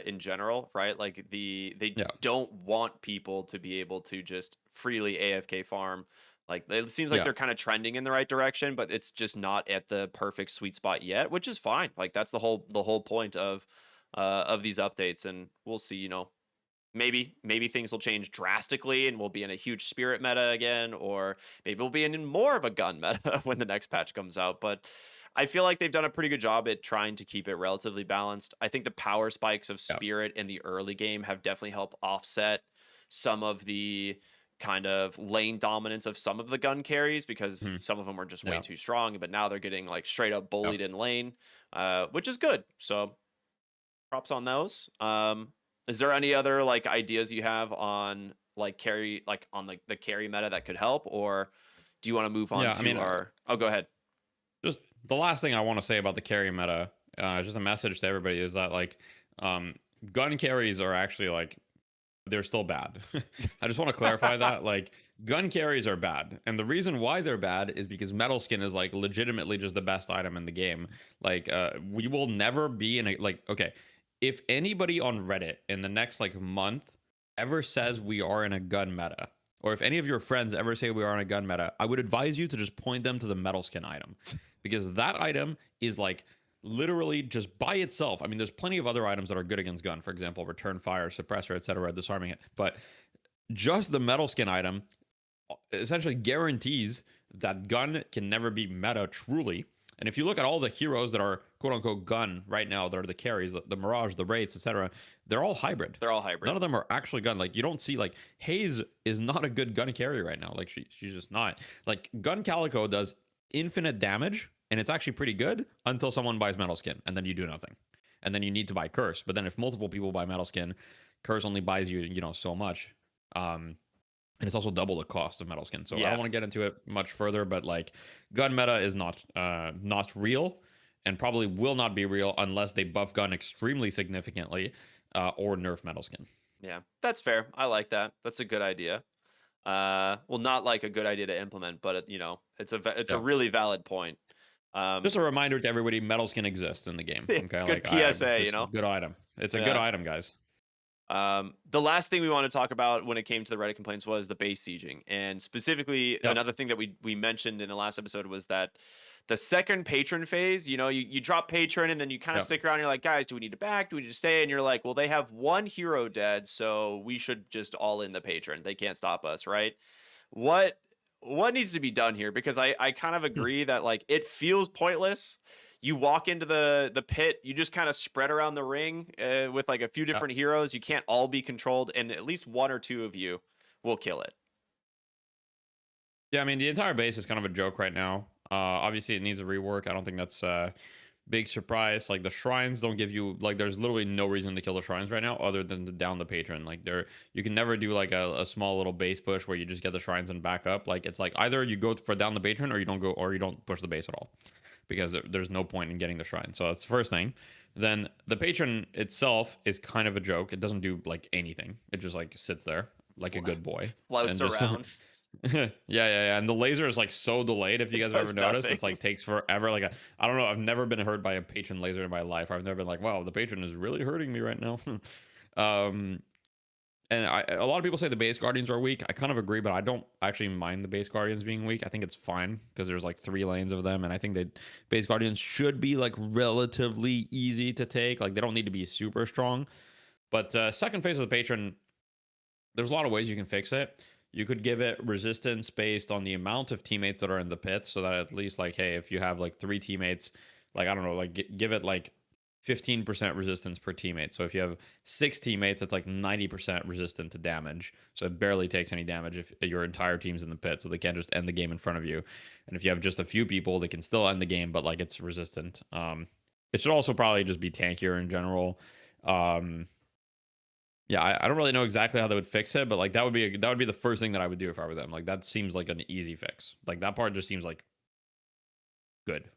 Speaker 2: in general, right? Like they
Speaker 1: Yeah,
Speaker 2: don't want people to be able to just freely AFK farm. Like it seems like
Speaker 1: yeah,
Speaker 2: they're kind of trending in the right direction, but it's just not at the perfect sweet spot yet, which is fine. Like that's the whole point of these updates, and we'll see, maybe things will change drastically and we'll be in a huge spirit meta again, or maybe we'll be in more of a gun meta when the next patch comes out. But I feel like they've done a pretty good job at trying to keep it relatively balanced. I think the power spikes of
Speaker 1: yeah.
Speaker 2: spirit in the early game have definitely helped offset some of the kind of lane dominance of some of the gun carries, because
Speaker 1: Mhm.
Speaker 2: some of them were just way
Speaker 1: Yeah,
Speaker 2: too strong, but now they're getting like straight up
Speaker 1: yeah.
Speaker 2: bullied in lane, which is good. So props on those. Is there any other like ideas you have on like carry, like on the carry meta that could help, or do you want to move on
Speaker 1: Yeah, I
Speaker 2: to
Speaker 1: mean,
Speaker 2: our? Oh, go ahead.
Speaker 1: just the last thing I want to say about the carry meta, just a message to everybody is that like, um, gun carries are actually like, they're still bad. I just want to clarify that like gun carries are bad, and the reason why they're bad is because metal skin is like legitimately just the best item in the game. Like, we will never be in a like, okay, if anybody on Reddit in the next like month ever says we are in a gun meta, or if any of your friends ever say we are in a gun meta, I would advise you to just point them to the metal skin item, because that item is like literally just by itself. I mean, there's plenty of other items that are good against gun, for example, return fire, suppressor, etc., disarming it. But just the metal skin item essentially guarantees that gun can never be meta truly. And if you look at all the heroes that are quote unquote gun right now, that are the carries, the Mirage, the Wraiths, etc., they're all hybrid.
Speaker 2: They're all
Speaker 1: None
Speaker 2: hybrid.
Speaker 1: of them are actually gun. Like, you don't see like Haze is not a good gun carry right now. Like, she's just not. Like, gun Calico does infinite damage, and it's actually pretty good until someone buys metal skin, and then you do nothing. And then you need to buy curse. But then if multiple people buy metal skin, curse only buys you, so much. And it's also double the cost of metal skin. So I don't
Speaker 2: Yeah,
Speaker 1: want to get into it much further, but like, gun meta is not real, and probably will not be real unless they buff gun extremely significantly, or nerf metal skin.
Speaker 2: yeah, that's fair. I like that. That's a good idea. Well, not like a good idea to implement, but it's a
Speaker 1: Yeah.
Speaker 2: really valid point. Um,
Speaker 1: Just a reminder to everybody, metal skin exists in the game. Okay,
Speaker 2: good
Speaker 1: like, I
Speaker 2: PSA,
Speaker 1: just good item. It's a good
Speaker 2: Yeah.
Speaker 1: item, guys.
Speaker 2: The last thing we want to talk about when it came to the Reddit complaints was the base sieging, and specifically
Speaker 1: Yep.
Speaker 2: another thing that we mentioned in the last episode was that the second patron phase, you drop patron and then you kind of
Speaker 1: Yep.
Speaker 2: stick around. And you're like, guys, do we need to back? Do we need to stay? And you're like, well, they have one hero dead, so we should just all in the patron. They can't stop us, right? What what needs to be done here? Because I kind of
Speaker 1: Hmm.
Speaker 2: agree that like it feels pointless. You walk into the pit, you just kind of spread around the ring with like a few
Speaker 1: Yeah.
Speaker 2: different heroes. You can't all be controlled, and at least one or two of you will kill it.
Speaker 1: Yeah, I mean, the entire base is kind of a joke right now. Obviously, it needs a rework. I don't think that's big surprise. Like, the shrines don't give you like, there's literally no reason to kill the shrines right now other than to down the patron. Like, you can never do like a small little base push where you just get the shrines and back up. Like, it's like either you go for down the patron, or you don't push the base at all, because there's no point in getting the shrine. So that's the first thing. Then the patron itself is kind of a joke. It doesn't do like anything. It just like sits there like a good boy
Speaker 2: Floats
Speaker 1: and just
Speaker 2: around.
Speaker 1: yeah. And the laser is like so delayed. If you
Speaker 2: It
Speaker 1: guys have ever
Speaker 2: does
Speaker 1: noticed,
Speaker 2: nothing.
Speaker 1: it's like takes forever. Like, I don't know. I've never been hurt by a patron laser in my life. I've never been like, wow, the patron is really hurting me right now. um, And a lot of people say the base guardians are weak. I kind of agree, but I don't actually mind the base guardians being weak. I think it's fine because there's like 3 lanes of them, and I think that base guardians should be like relatively easy to take. Like they don't need to be super strong. But second phase of the patron, there's a lot of ways you can fix it. You could give it resistance based on the amount of teammates that are in the pit, so that at least like, hey, if you have like 3 teammates, like I don't know, like give it like 15% resistance per teammate. So if you have 6 teammates, it's like 90% resistant to damage. So it barely takes any damage if your entire team's in the pit, so they can't just end the game in front of you. And if you have just a few people, they can still end the game, but like it's resistant. It should also probably just be tankier in general. Um, yeah, I don't really know exactly how they would fix it, but like that would be the first thing that I would do if I were them. Like that seems like an easy fix. Like that part just seems like good.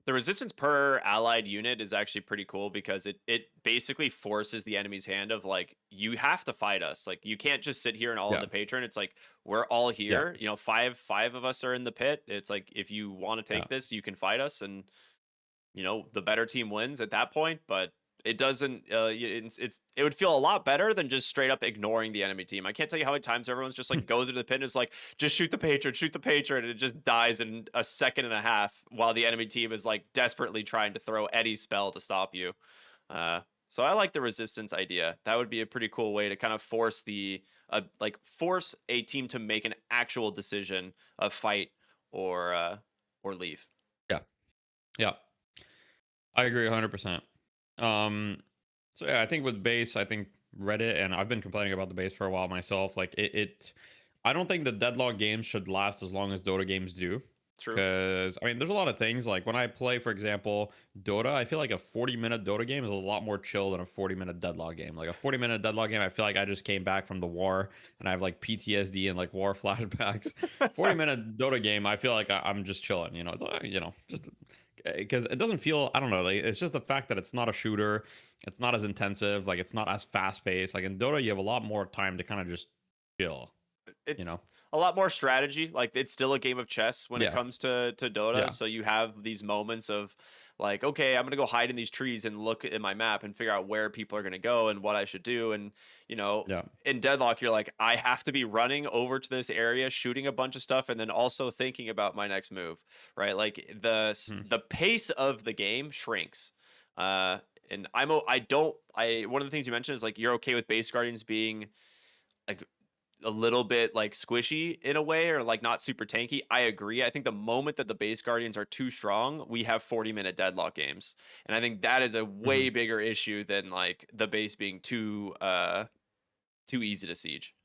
Speaker 2: The resistance per allied unit is actually pretty cool because it basically forces the enemy's hand of like you have to fight us. Like you can't just sit here and all in
Speaker 1: Yeah,
Speaker 2: the patron. It's like we're all
Speaker 1: yeah,
Speaker 2: here. You know, five of us are in the pit. It's like if you want to
Speaker 1: yeah.
Speaker 2: take this, you can fight us, and you know the better team wins at that point. But it doesn't. It would feel a lot better than just straight up ignoring the enemy team. I can't tell you how many times everyone's just like goes into the pit and is like, just shoot the patron, and it just dies in a second and a half while the enemy team is like desperately trying to throw any spell to stop you. So I like the resistance idea. That would be a pretty cool way to kind of force force a team to make an actual decision of fight or leave.
Speaker 1: Yeah, yeah. I agree 100%. Um, so yeah, I think with base, I think Reddit, and I've been complaining about the base for a while myself. Like I don't think the Deadlock games should last as long as Dota games do.
Speaker 2: True.
Speaker 1: Because I mean, there's a lot of things like when I play, for example, Dota. I feel like a 40-minute Dota game is a lot more chill than a 40-minute Deadlock game. Like a 40-minute Deadlock game, I feel like I just came back from the war and I have like PTSD and like war flashbacks. 40-minute Dota game, I feel like I'm just chilling. Just because it doesn't feel, I don't know, like it's just the fact that it's not a shooter, it's not as intensive, like it's not as fast paced. Like in Dota you have a lot more time to kind of just chill, you
Speaker 2: It's
Speaker 1: know.
Speaker 2: a lot more strategy. Like it's still a game of chess when it
Speaker 1: Yeah,
Speaker 2: comes to Dota.
Speaker 1: yeah,
Speaker 2: So you have these moments of like, okay, I'm gonna go hide in these trees and look at my map and figure out where people are gonna go and what I should do. And you know,
Speaker 1: yeah.
Speaker 2: in Deadlock, you're like, I have to be running over to this area, shooting a bunch of stuff, and then also thinking about my next move. Right? Like
Speaker 1: Mhm.
Speaker 2: the pace of the game shrinks. Uh, and I don't I one of the things you mentioned is like you're okay with base guardians being like a little bit like squishy in a way or like not super tanky. I agree. I think the moment that the base guardians are too strong, we have 40-minute deadlock games. And I think that is a way
Speaker 1: Mhm.
Speaker 2: bigger issue than like the base being too easy to siege.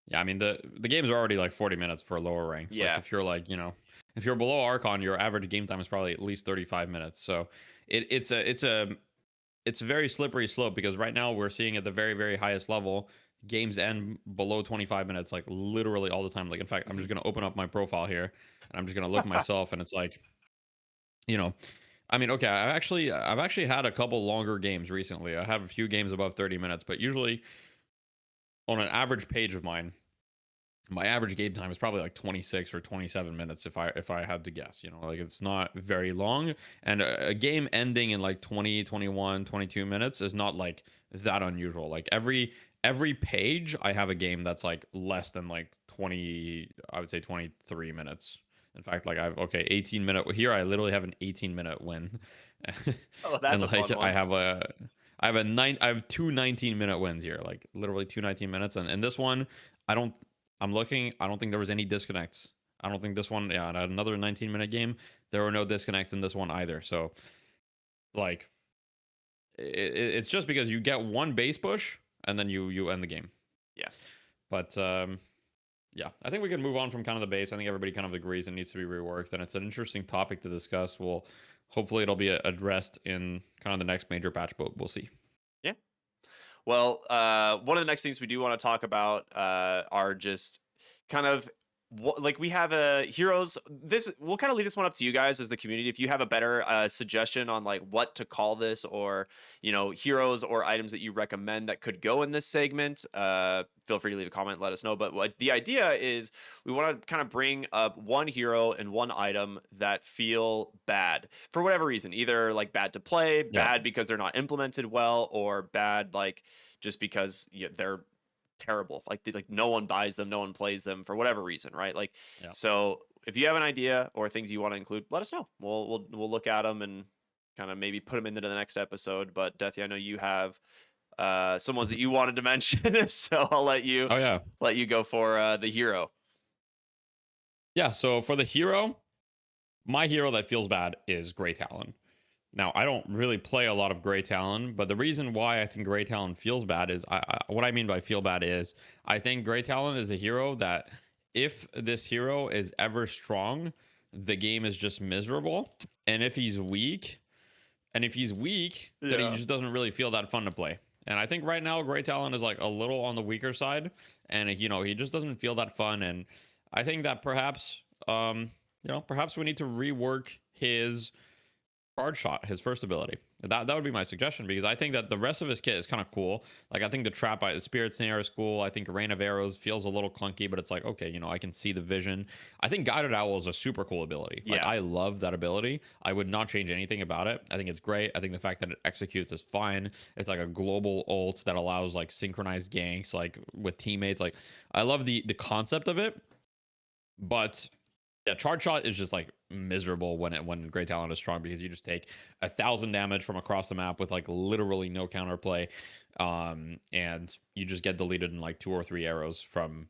Speaker 1: Yeah, I mean the games are already like 40 minutes for lower ranks. Like
Speaker 2: Yeah.
Speaker 1: if you're like, if you're below Archon, your average game time is probably at least 35 minutes. So it's a very slippery slope because right now we're seeing at the very, very highest level, games end below 25 minutes, like literally all the time. Like in fact, I'm
Speaker 2: Mhm.
Speaker 1: just gonna open up my profile here and I'm just gonna look myself and it's like, you know, I mean, okay, I've actually had a couple longer games recently. I have a few games above 30 minutes, but usually on an average page of mine, my average game time is probably like 26 or 27 minutes if I had to guess. Like it's not very long, and a game ending in like 20, 21, 22 minutes is not like that unusual. Like every page I have a game that's like less than like 20, I would say 23 minutes. In fact, like I've okay 18-minute here, I literally have an 18-minute win.
Speaker 2: Oh, that's a
Speaker 1: And like
Speaker 2: fun one.
Speaker 1: I have two 19-minute wins here, like literally two 19 minutes, and this one I don't I'm looking. I don't think there was any disconnects. I don't think this one. Yeah, another 19-minute game. There were no disconnects in this one either. So like, it's just because you get one base push and then you end the game.
Speaker 2: Yeah.
Speaker 1: But yeah, I think we can move on from kind of the base. I think everybody kind of agrees it needs to be reworked, and it's an interesting topic to discuss. Hopefully it'll be addressed in kind of the next major patch, but we'll see.
Speaker 2: Yeah. Well, one of the next things we do want to talk about are just kind of like we have a heroes. This we'll kind of leave this one up to you guys as the community. If you have a better suggestion on like what to call this, or heroes or items that you recommend that could go in this segment, feel free to leave a comment. Let us know. But what the idea is, we want to kind of bring up one hero and one item that feel bad for whatever reason, either like bad to play,
Speaker 1: Yeah.
Speaker 2: bad because they're not implemented well, or bad like just because they're terrible. Like no one buys them, no one plays them for whatever reason, right? Like
Speaker 1: Yeah.
Speaker 2: so if you have an idea or things you want to include, let us know. We'll look at them and kind of maybe put them into the next episode. But Deathy, I know you have some ones that you wanted to mention, so I'll
Speaker 1: Oh yeah.
Speaker 2: let you go for the hero.
Speaker 1: Yeah. So for the hero, my hero that feels bad is Grey Talon. Now, I don't really play a lot of Grey Talon, but the reason why I think Grey Talon feels bad is what I mean by feel bad is I think Grey Talon is a hero that if this hero is ever strong, the game is just miserable. And if he's weak, then he
Speaker 2: Yeah.
Speaker 1: just doesn't really feel that fun to play. And I think right now Grey Talon is like a little on the weaker side, and he just doesn't feel that fun. And I think that perhaps perhaps we need to rework his charge shot, his first ability. That would be my suggestion, because I think that the rest of his kit is kind of cool. Like I think the trap by the spirit snare is cool. I think rain of arrows feels a little clunky, but it's like, okay, I can see the vision. I think guided owl is a super cool ability. Like
Speaker 2: Yeah.
Speaker 1: I love that ability. I would not change anything about it. I think it's great. I think the fact that it executes is fine. It's like a global ult that allows like synchronized ganks like with teammates. Like I love the concept of it, but yeah, charge shot is just like miserable when Grey Talon is strong, because you just take 1,000 damage from across the map with like literally no counterplay, and you just get deleted in like 2 or 3 arrows from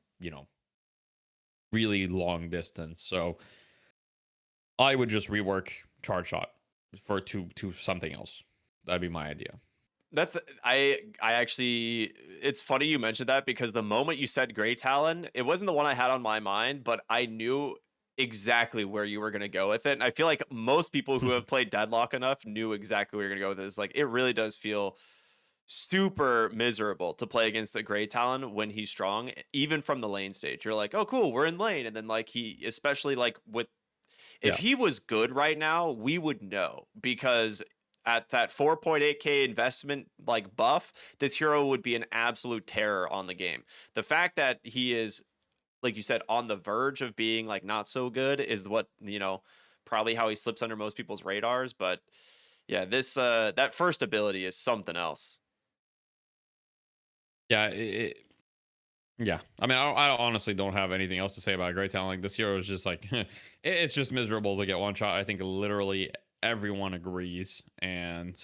Speaker 1: really long distance. So I would just rework charge shot for to something else. That'd be my idea.
Speaker 2: That's I actually it's funny you mentioned that, because the moment you said Grey Talon, it wasn't the one I had on my mind, but I knew exactly where you were going to go with it. And I feel like most people who have played Deadlock enough knew exactly where you're going to go with this. Like it really does feel super miserable to play against a Grey Talon when he's strong, even from the lane stage. You're like, "Oh cool, we're in lane." And then like he, especially like with, if
Speaker 1: Yeah.
Speaker 2: he was good right now, we would know, because at that 4.8k investment like buff, this hero would be an absolute terror on the game. The fact that he is, like you said, on the verge of being like not so good is what, probably how he slips under most people's radars. But yeah, this that first ability is something else.
Speaker 1: Yeah. Yeah, I mean, I honestly don't have anything else to say about Grey Talon. Like this hero is just like it's just miserable to get one shot. I think literally everyone agrees, and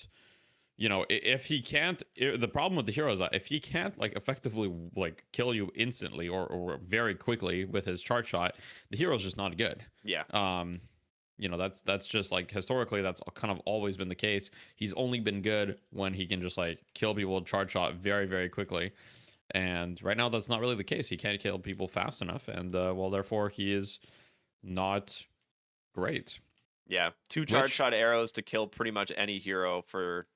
Speaker 1: if he can't, the problem with the hero is that if he can't like effectively like kill you instantly or very quickly with his charge shot, the hero's just not good.
Speaker 2: Yeah.
Speaker 1: That's just like historically that's kind of always been the case. He's only been good when he can just like kill people with charge shot very very quickly. And right now, that's not really the case. He can't kill people fast enough, and well, therefore, he is not great.
Speaker 2: Yeah, 2 charge
Speaker 1: Which,
Speaker 2: shot arrows to kill pretty much any hero for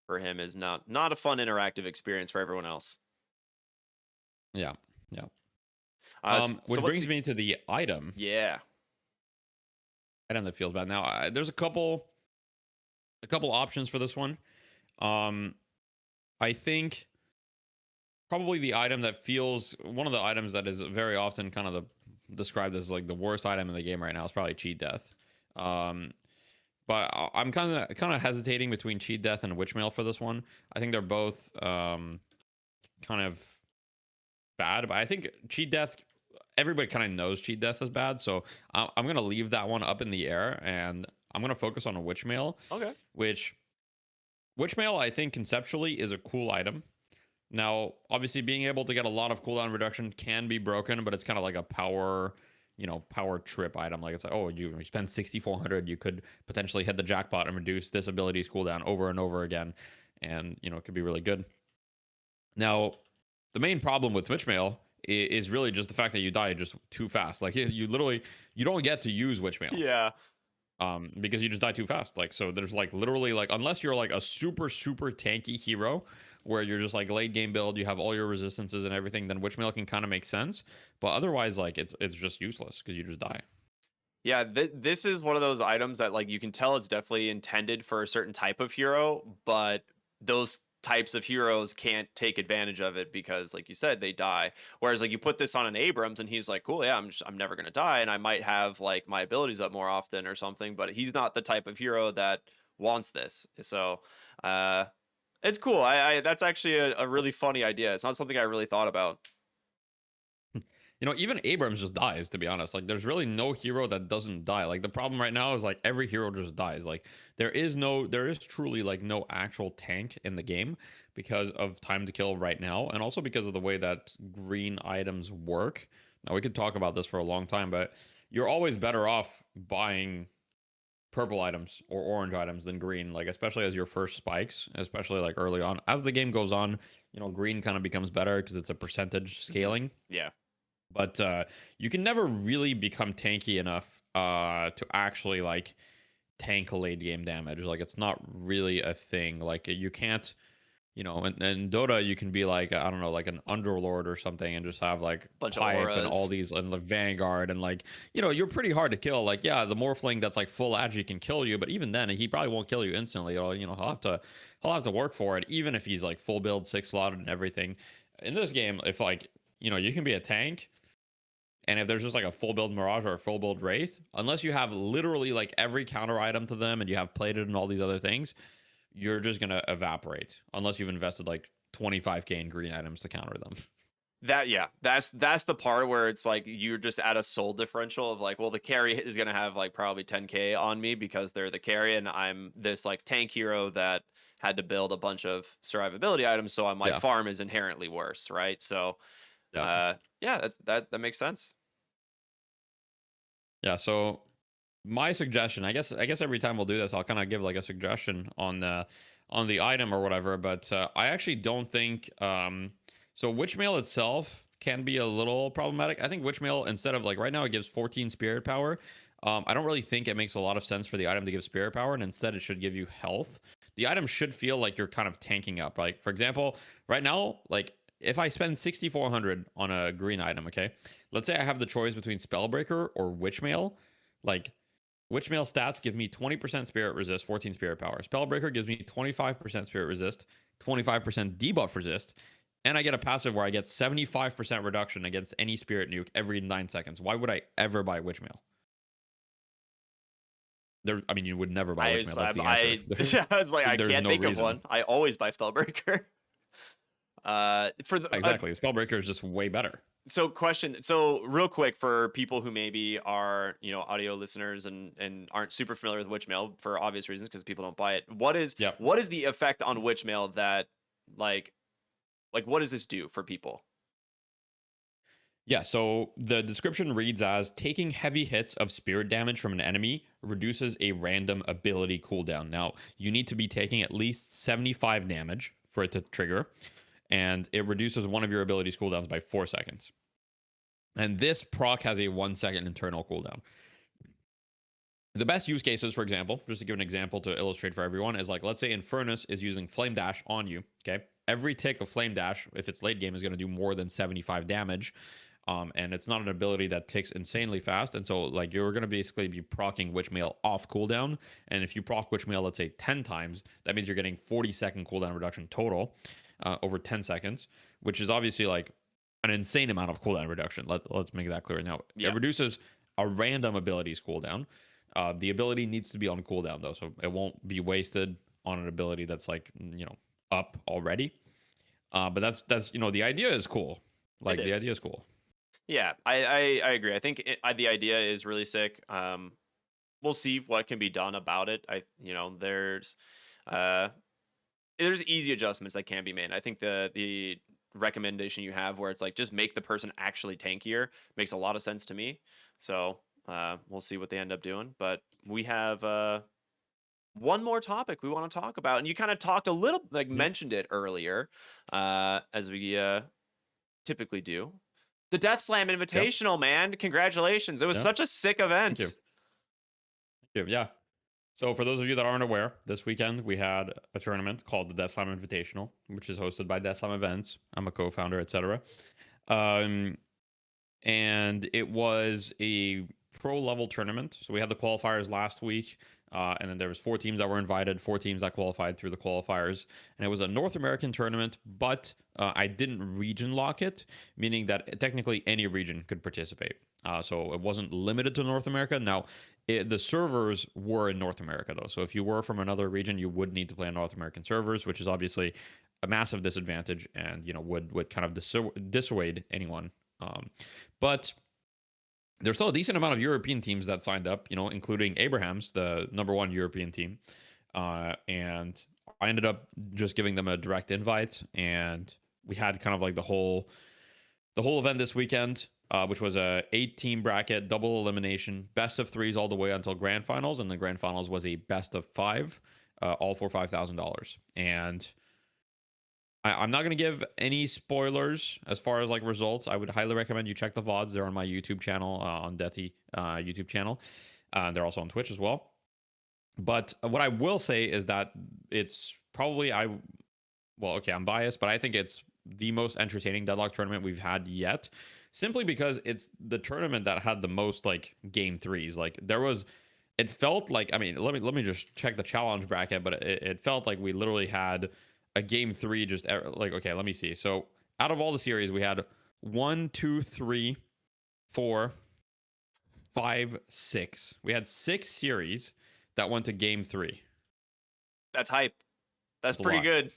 Speaker 2: him is not a fun interactive experience for everyone else.
Speaker 1: yeah, yeah.
Speaker 2: So
Speaker 1: Which
Speaker 2: what's
Speaker 1: brings
Speaker 2: the
Speaker 1: me to the
Speaker 2: yeah.
Speaker 1: item that feels bad. Now, there's a couple options for this one. Um, I think probably the item that feels one of the items that is very often kind of described as like the worst item in the game right now is probably cheat death. Um, but I'm kind of hesitating between cheat death and witchmail for this one. I think they're both kind of bad, but I think cheat death. Everybody kind of knows cheat death is bad, so I'm gonna leave that one up in the air, and I'm gonna focus on a witchmail,
Speaker 2: Okay.
Speaker 1: which witchmail I think conceptually is a cool item. Now, obviously, being able to get a lot of cooldown reduction can be broken, but it's kind of like a power trip item. Like it's like, oh, you spend 6,400, you could potentially hit the jackpot and reduce this ability's cooldown over and over again, and it could be really good. Now, the main problem with witchmail is really just the fact that you die just too fast. Like you literally you don't get to use witchmail
Speaker 2: Yeah.
Speaker 1: because you just die too fast. Like so, there's like literally like unless you're like a super super tanky hero where you're just like late game build, you have all your resistances and everything, then witch mail can kind of make sense. But otherwise, like it's just useless because you just die.
Speaker 2: Yeah, this is one of those items that like you can tell it's definitely intended for a certain type of hero, but those types of heroes can't take advantage of it because like you said they die. Whereas like you put this on an Abrams and he's like, "Cool, yeah, I'm never going to die and I might have like my abilities up more often or something," but he's not the type of hero that wants this. So, uh it's cool. I that's actually a really funny idea. It's not something I really thought about.
Speaker 1: You know, even Abrams just dies, to be honest. Like, there's really no hero that doesn't die. Like, the problem right now is like every hero just dies. Like, there is truly like no actual tank in the game because of time to kill right now, and also because of the way that green items work. Now, we could talk about this for a long time, but you're always better off buying purple items or orange items than green, like especially as your first spikes, especially like early on. As the game goes on, you know, green kind of becomes better because it's a percentage
Speaker 2: Mhm.
Speaker 1: scaling,
Speaker 2: Yeah.
Speaker 1: but you can never really become tanky enough to actually like tank late game damage. Like it's not really a thing. Like you can't, you know, in Dota you can be like I don't know, like an underlord or something, and just have like
Speaker 2: Bunch of
Speaker 1: pipe and all
Speaker 2: auras.
Speaker 1: these and the vanguard and like you know you're pretty hard to kill. Like yeah, the morphling that's like full agi can kill you, but even then he probably won't kill you instantly. Or you know he'll have to work for it, even if he's like full build, six slotted and everything. In this game, if like you know you can be a tank and if there's just like a full build Mirage or a full build Wraith, unless you have literally like every counter item to them and you have plated and all these other things, you're just going to evaporate unless you've invested like 25k in green items to counter them.
Speaker 2: That yeah, that's the part where it's like you're just at a soul differential of like, well, the carry is gonna have like probably 10k on me because they're the carry, and I'm this like tank hero that had to build a bunch of survivability items, so my
Speaker 1: Yeah.
Speaker 2: farm is inherently worse, right? So,
Speaker 1: Yeah.
Speaker 2: yeah, that makes sense.
Speaker 1: Yeah. So my suggestion, I guess every time we'll do this, I'll kind of give like a suggestion on the item or whatever. But I actually don't think so. Witchmail itself can be a little problematic. I think Witchmail instead of like right now it gives 14 spirit power. I don't really think it makes a lot of sense for the item to give spirit power, and instead it should give you health. The item should feel like you're kind of tanking up. Like for example, right now, like if I spend 6,400 on a green item, okay, let's say I have the choice between Spellbreaker or Witchmail, like Witchmail stats give me 20% spirit resist, 14 spirit power. Spellbreaker gives me 25% spirit resist, 25% debuff resist, and I get a passive where I get 75% reduction against any spirit nuke every 9 seconds. Why would I ever buy Witchmail? There, I mean, you would never buy Witchmail. That's the answer.
Speaker 2: I was like, I
Speaker 1: There's
Speaker 2: can't
Speaker 1: no
Speaker 2: think of
Speaker 1: reason.
Speaker 2: one. I always buy Spellbreaker. For the
Speaker 1: Exactly. Spellbreaker is just way better.
Speaker 2: So question, so real quick for people who maybe are, you know, audio listeners and aren't super familiar with Witchmail for obvious reasons because people don't buy it.
Speaker 1: Yep.
Speaker 2: What is the effect on Witchmail that like what does this do for people?
Speaker 1: Yeah, so the description reads as taking heavy hits of spirit damage from an enemy reduces a random ability cooldown. Now, you need to be taking at least 75 damage for it to trigger, and it reduces one of your abilities cooldowns by 4 seconds. And this proc has a 1 second internal cooldown. The best use cases, for example, just to give an example to illustrate for everyone, is like let's say Infernus is using Flame Dash on you. Okay, every tick of Flame Dash, if it's late game, is going to do more than 75 damage. And it's not an ability that ticks insanely fast, and so like you're going to basically be procking Witchmail off cooldown. And if you proc Witchmail, let's say 10 times, that means you're getting 40-second cooldown reduction total over 10 seconds, which is obviously like an insane amount of cooldown reduction. Let's make that clear. Now it
Speaker 2: Yeah.
Speaker 1: reduces a random ability's cooldown. The ability needs to be on cooldown though, so it won't be wasted on an ability that's like you know up already. But that's you know the idea is cool.
Speaker 2: It
Speaker 1: Like the
Speaker 2: is.
Speaker 1: idea is cool.
Speaker 2: Yeah, I agree. I think the idea is really sick. We'll see what can be done about it. You know, uh there's easy adjustments that can be made. I think the recommendation you have where it's like just make the person actually tankier makes a lot of sense to me. So we'll see what they end up doing. But we have one more topic we want to talk about, and you kind of talked a little like
Speaker 1: Mhm.
Speaker 2: mentioned it earlier, as we typically do. The Death Slam
Speaker 1: Yeah,
Speaker 2: Invitational, man. Congratulations. It was
Speaker 1: yeah.
Speaker 2: such a sick
Speaker 1: Thank you.
Speaker 2: event.
Speaker 1: Thank you. Yeah. So, for those of you that aren't aware, this weekend we had a tournament called the Death Slam Invitational, which is hosted by Death Slam Events. I'm a co-founder, etc. Um, and it was a pro level tournament. So we had the qualifiers last week, and then there was 4 teams that were invited, 4 teams that qualified through the qualifiers, and it was a North American tournament. But I didn't region lock it, meaning that technically any region could participate. So it wasn't limited to North America. Now, the servers were in North America though, so if you were from another region, you would need to play on North American servers, which is obviously a massive disadvantage, and would kind of dissuade anyone. But there's still a decent amount of European teams that signed up, including Abraham's, the number 1 European team. And I ended up just giving them a direct invite, and we had kind of like the whole event this weekend, which was a 8-team bracket, double elimination, best of threes all the way until grand finals, and the grand finals was a best of 5, all for $5,000. And I'm not going to give any spoilers as far as like results. I would highly recommend you check the VODs. They're on my YouTube channel, on Deathy YouTube channel. They're also on Twitch as well. But what I will say is that it's probably, well, okay, I'm biased, but I think it's the most entertaining Deadlock tournament we've had yet, simply because it's the tournament that had the most like game threes. Like it felt like, I mean, let me just check the challenge bracket, but it felt like we literally had a game three just like, okay, let me see. So out of all the series, we had 1, 2, 3, 4, 5, 6. We had 6 series that went to game three.
Speaker 2: That's hype. That's
Speaker 1: That's a
Speaker 2: pretty
Speaker 1: lot.
Speaker 2: good.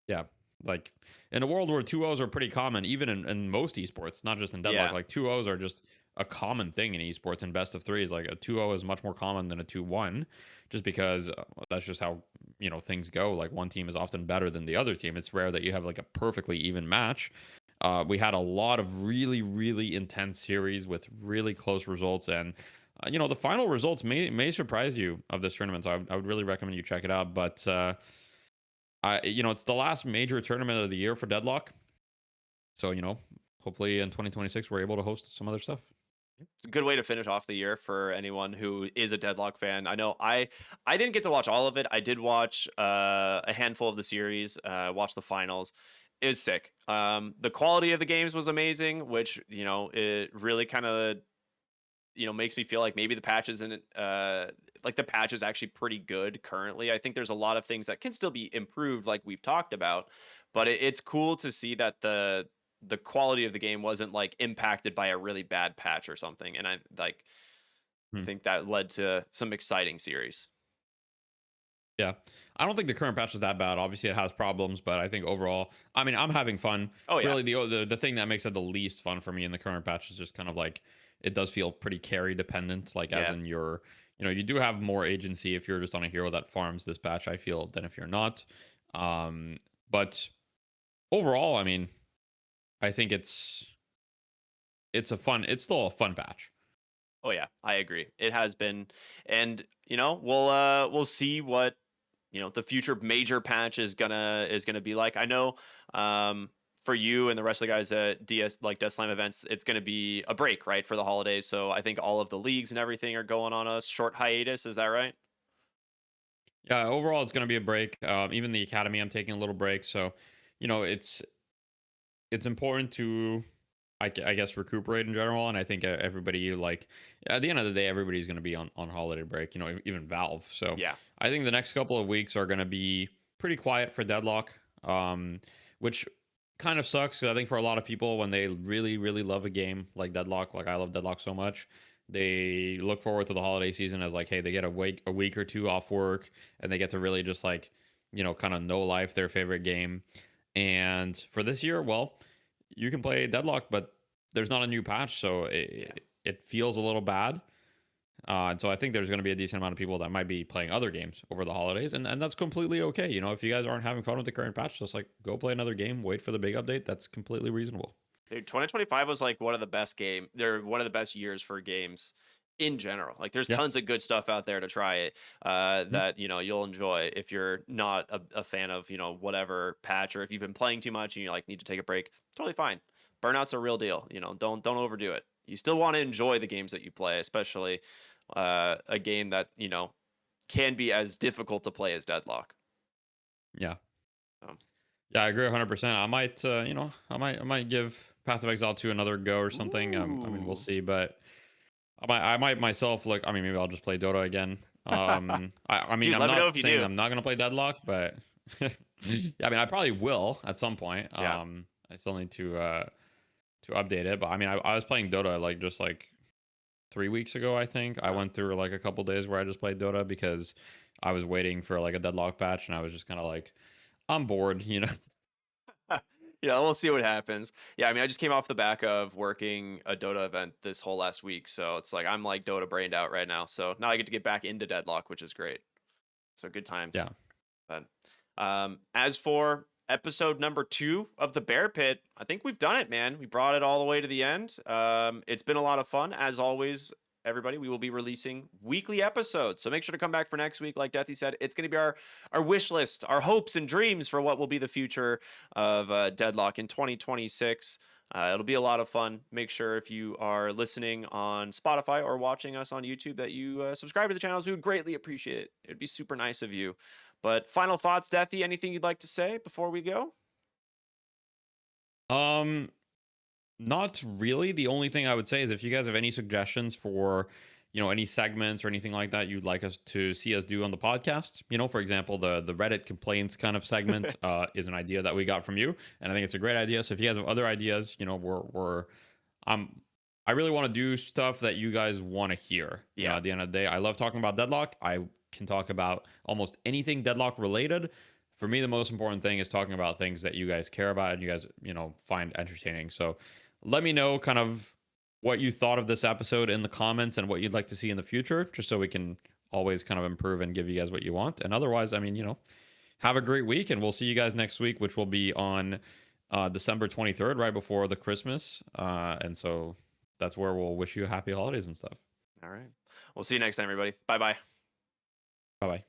Speaker 1: Yeah. Like in a world where 2-0s are pretty common, even in most esports, not just in Deadlock,
Speaker 2: Yeah.
Speaker 1: like 2-0s are just a common thing in esports, and best of threes. Like a 2-0 is much more common than a 2-1, just because that's just how, things go. Like one team is often better than the other team. It's rare that you have like a perfectly even match. We had a lot of really, really intense series with really close results, and the final results may surprise you of this tournament. So I would really recommend you check it out. But it's the last major tournament of the year for Deadlock. So, hopefully in 2026 we're able to host some other stuff.
Speaker 2: It's a good way to finish off the year for anyone who is a Deadlock fan. I know I didn't get to watch all of it. I did watch a handful of the series, watch the finals. It was sick. The quality of the games was amazing, which, it really kind of, makes me feel like maybe the patch isn't like the patch is actually pretty good currently. I think there's a lot of things that can still be improved, like we've talked about, but it's cool to see that the quality of the game wasn't like impacted by a really bad patch or something. And I like
Speaker 1: Hmm.
Speaker 2: think that led to some exciting series.
Speaker 1: Yeah. I don't think the current patch is that bad. Obviously, it has problems, but I think overall, I mean, I'm having fun.
Speaker 2: Oh yeah.
Speaker 1: Really, the thing that makes it the least fun for me in the current patch is just kind of like it does feel pretty carry dependent. Like, as
Speaker 2: Yeah.
Speaker 1: in you do have more agency if you're just on a hero that farms this patch, I feel, than if you're not. Um, but overall, I mean, I think it's still a fun patch.
Speaker 2: Oh yeah. I agree. It has been, and we'll see what the future major patch is gonna be like. I know for you and the rest of the guys at Death Slam events, it's gonna be a break, right, for the holidays. So I think all of the leagues and everything are going on a short hiatus. Is that right?
Speaker 1: Yeah, overall, it's going to be a break. Even the academy, I'm taking a little break. So, it's important to, I guess, recuperate in general. And I think everybody, like, at the end of the day, everybody's going to be on holiday break. Even Valve. So
Speaker 2: Yeah.
Speaker 1: I think the next couple of weeks are going to be pretty quiet for Deadlock, which kind of sucks, because I think for a lot of people, when they really, really love a game like Deadlock, like I love Deadlock so much, they look forward to the holiday season as like, hey, they get a week or two off work, and they get to really just like, kind of know life their favorite game. And for this year, well, you can play Deadlock, but there's not a new patch, so
Speaker 2: Yeah.
Speaker 1: it feels a little bad. And so I think there's going to be a decent amount of people that might be playing other games over the holidays, and that's completely okay. If you guys aren't having fun with the current patch, just like go play another game, wait for the big update. That's completely reasonable.
Speaker 2: Dude, 2025 was like one of the best game. They're one of the best years for games in general. Like there's
Speaker 1: Yeah.
Speaker 2: tons of good stuff out there to try it
Speaker 1: Mhm.
Speaker 2: that you'll enjoy if you're not a fan of whatever patch, or if you've been playing too much and you like need to take a break. Totally fine. Burnout's a real deal. Don't overdo it. You still want to enjoy the games that you play, especially a game that can be as difficult to play as Deadlock.
Speaker 1: Yeah.
Speaker 2: So,
Speaker 1: Yeah, I agree 100%. I might, I might give Path of Exile 2 another go or something. I mean, we'll
Speaker 2: ooh,
Speaker 1: see, but I might myself look. I mean, maybe I'll just play Dota again. I mean,
Speaker 2: dude,
Speaker 1: I'm
Speaker 2: let me know
Speaker 1: not
Speaker 2: if you
Speaker 1: saying
Speaker 2: do.
Speaker 1: I'm not gonna play Deadlock, but yeah, I mean, I probably will at some point.
Speaker 2: Yeah.
Speaker 1: I still need to update it, but I mean, I was playing Dota like just like 3 weeks ago. I think I
Speaker 2: Uh,
Speaker 1: went through like a couple days where I just played Dota because I was waiting for like a Deadlock patch, and I was just kind of like, I'm bored, you know.
Speaker 2: yeah, we'll see what happens. Yeah, I mean, I just came off the back of working a Dota event this whole last week, so it's like I'm like Dota brained out right now. So now I get to get back into Deadlock, which is great. So good times.
Speaker 1: Yeah.
Speaker 2: But as for episode number 2 of the Bear Pit, I think we've done it, man. We brought it all the way to the end. It's been a lot of fun, as always. Everybody, we will be releasing weekly episodes, so make sure to come back for next week. Like Deathy said, it's going to be our wish list, our hopes and dreams for what will be the future of Deadlock in 2026. It'll be a lot of fun. Make sure if you are listening on Spotify or watching us on YouTube that you subscribe to the channels. We would greatly appreciate it. It'd be super nice of you. But final thoughts, Deathy, anything you'd like to say before we go?
Speaker 1: Um, Not really. The only thing I would say is if you guys have any suggestions for, any segments or anything like that you'd like us to see us do on the podcast, for example, the Reddit complaints kind of segment is an idea that we got from you, and I think it's a great idea. So if you guys have other ideas, we're I'm I really want to do stuff that you guys want to hear.
Speaker 2: Yeah.
Speaker 1: At the end of the day, I love talking about Deadlock. I can talk about almost anything Deadlock related. For me, the most important thing is talking about things that you guys care about and you guys, find entertaining. So let me know kind of what you thought of this episode in the comments and what you'd like to see in the future, just so we can always kind of improve and give you guys what you want. And otherwise, I mean, have a great week, and we'll see you guys next week, which will be on December 23rd, right before the Christmas. And so that's where we'll wish you happy holidays and stuff.
Speaker 2: All right. We'll see you next time, everybody. Bye bye.
Speaker 1: Bye bye.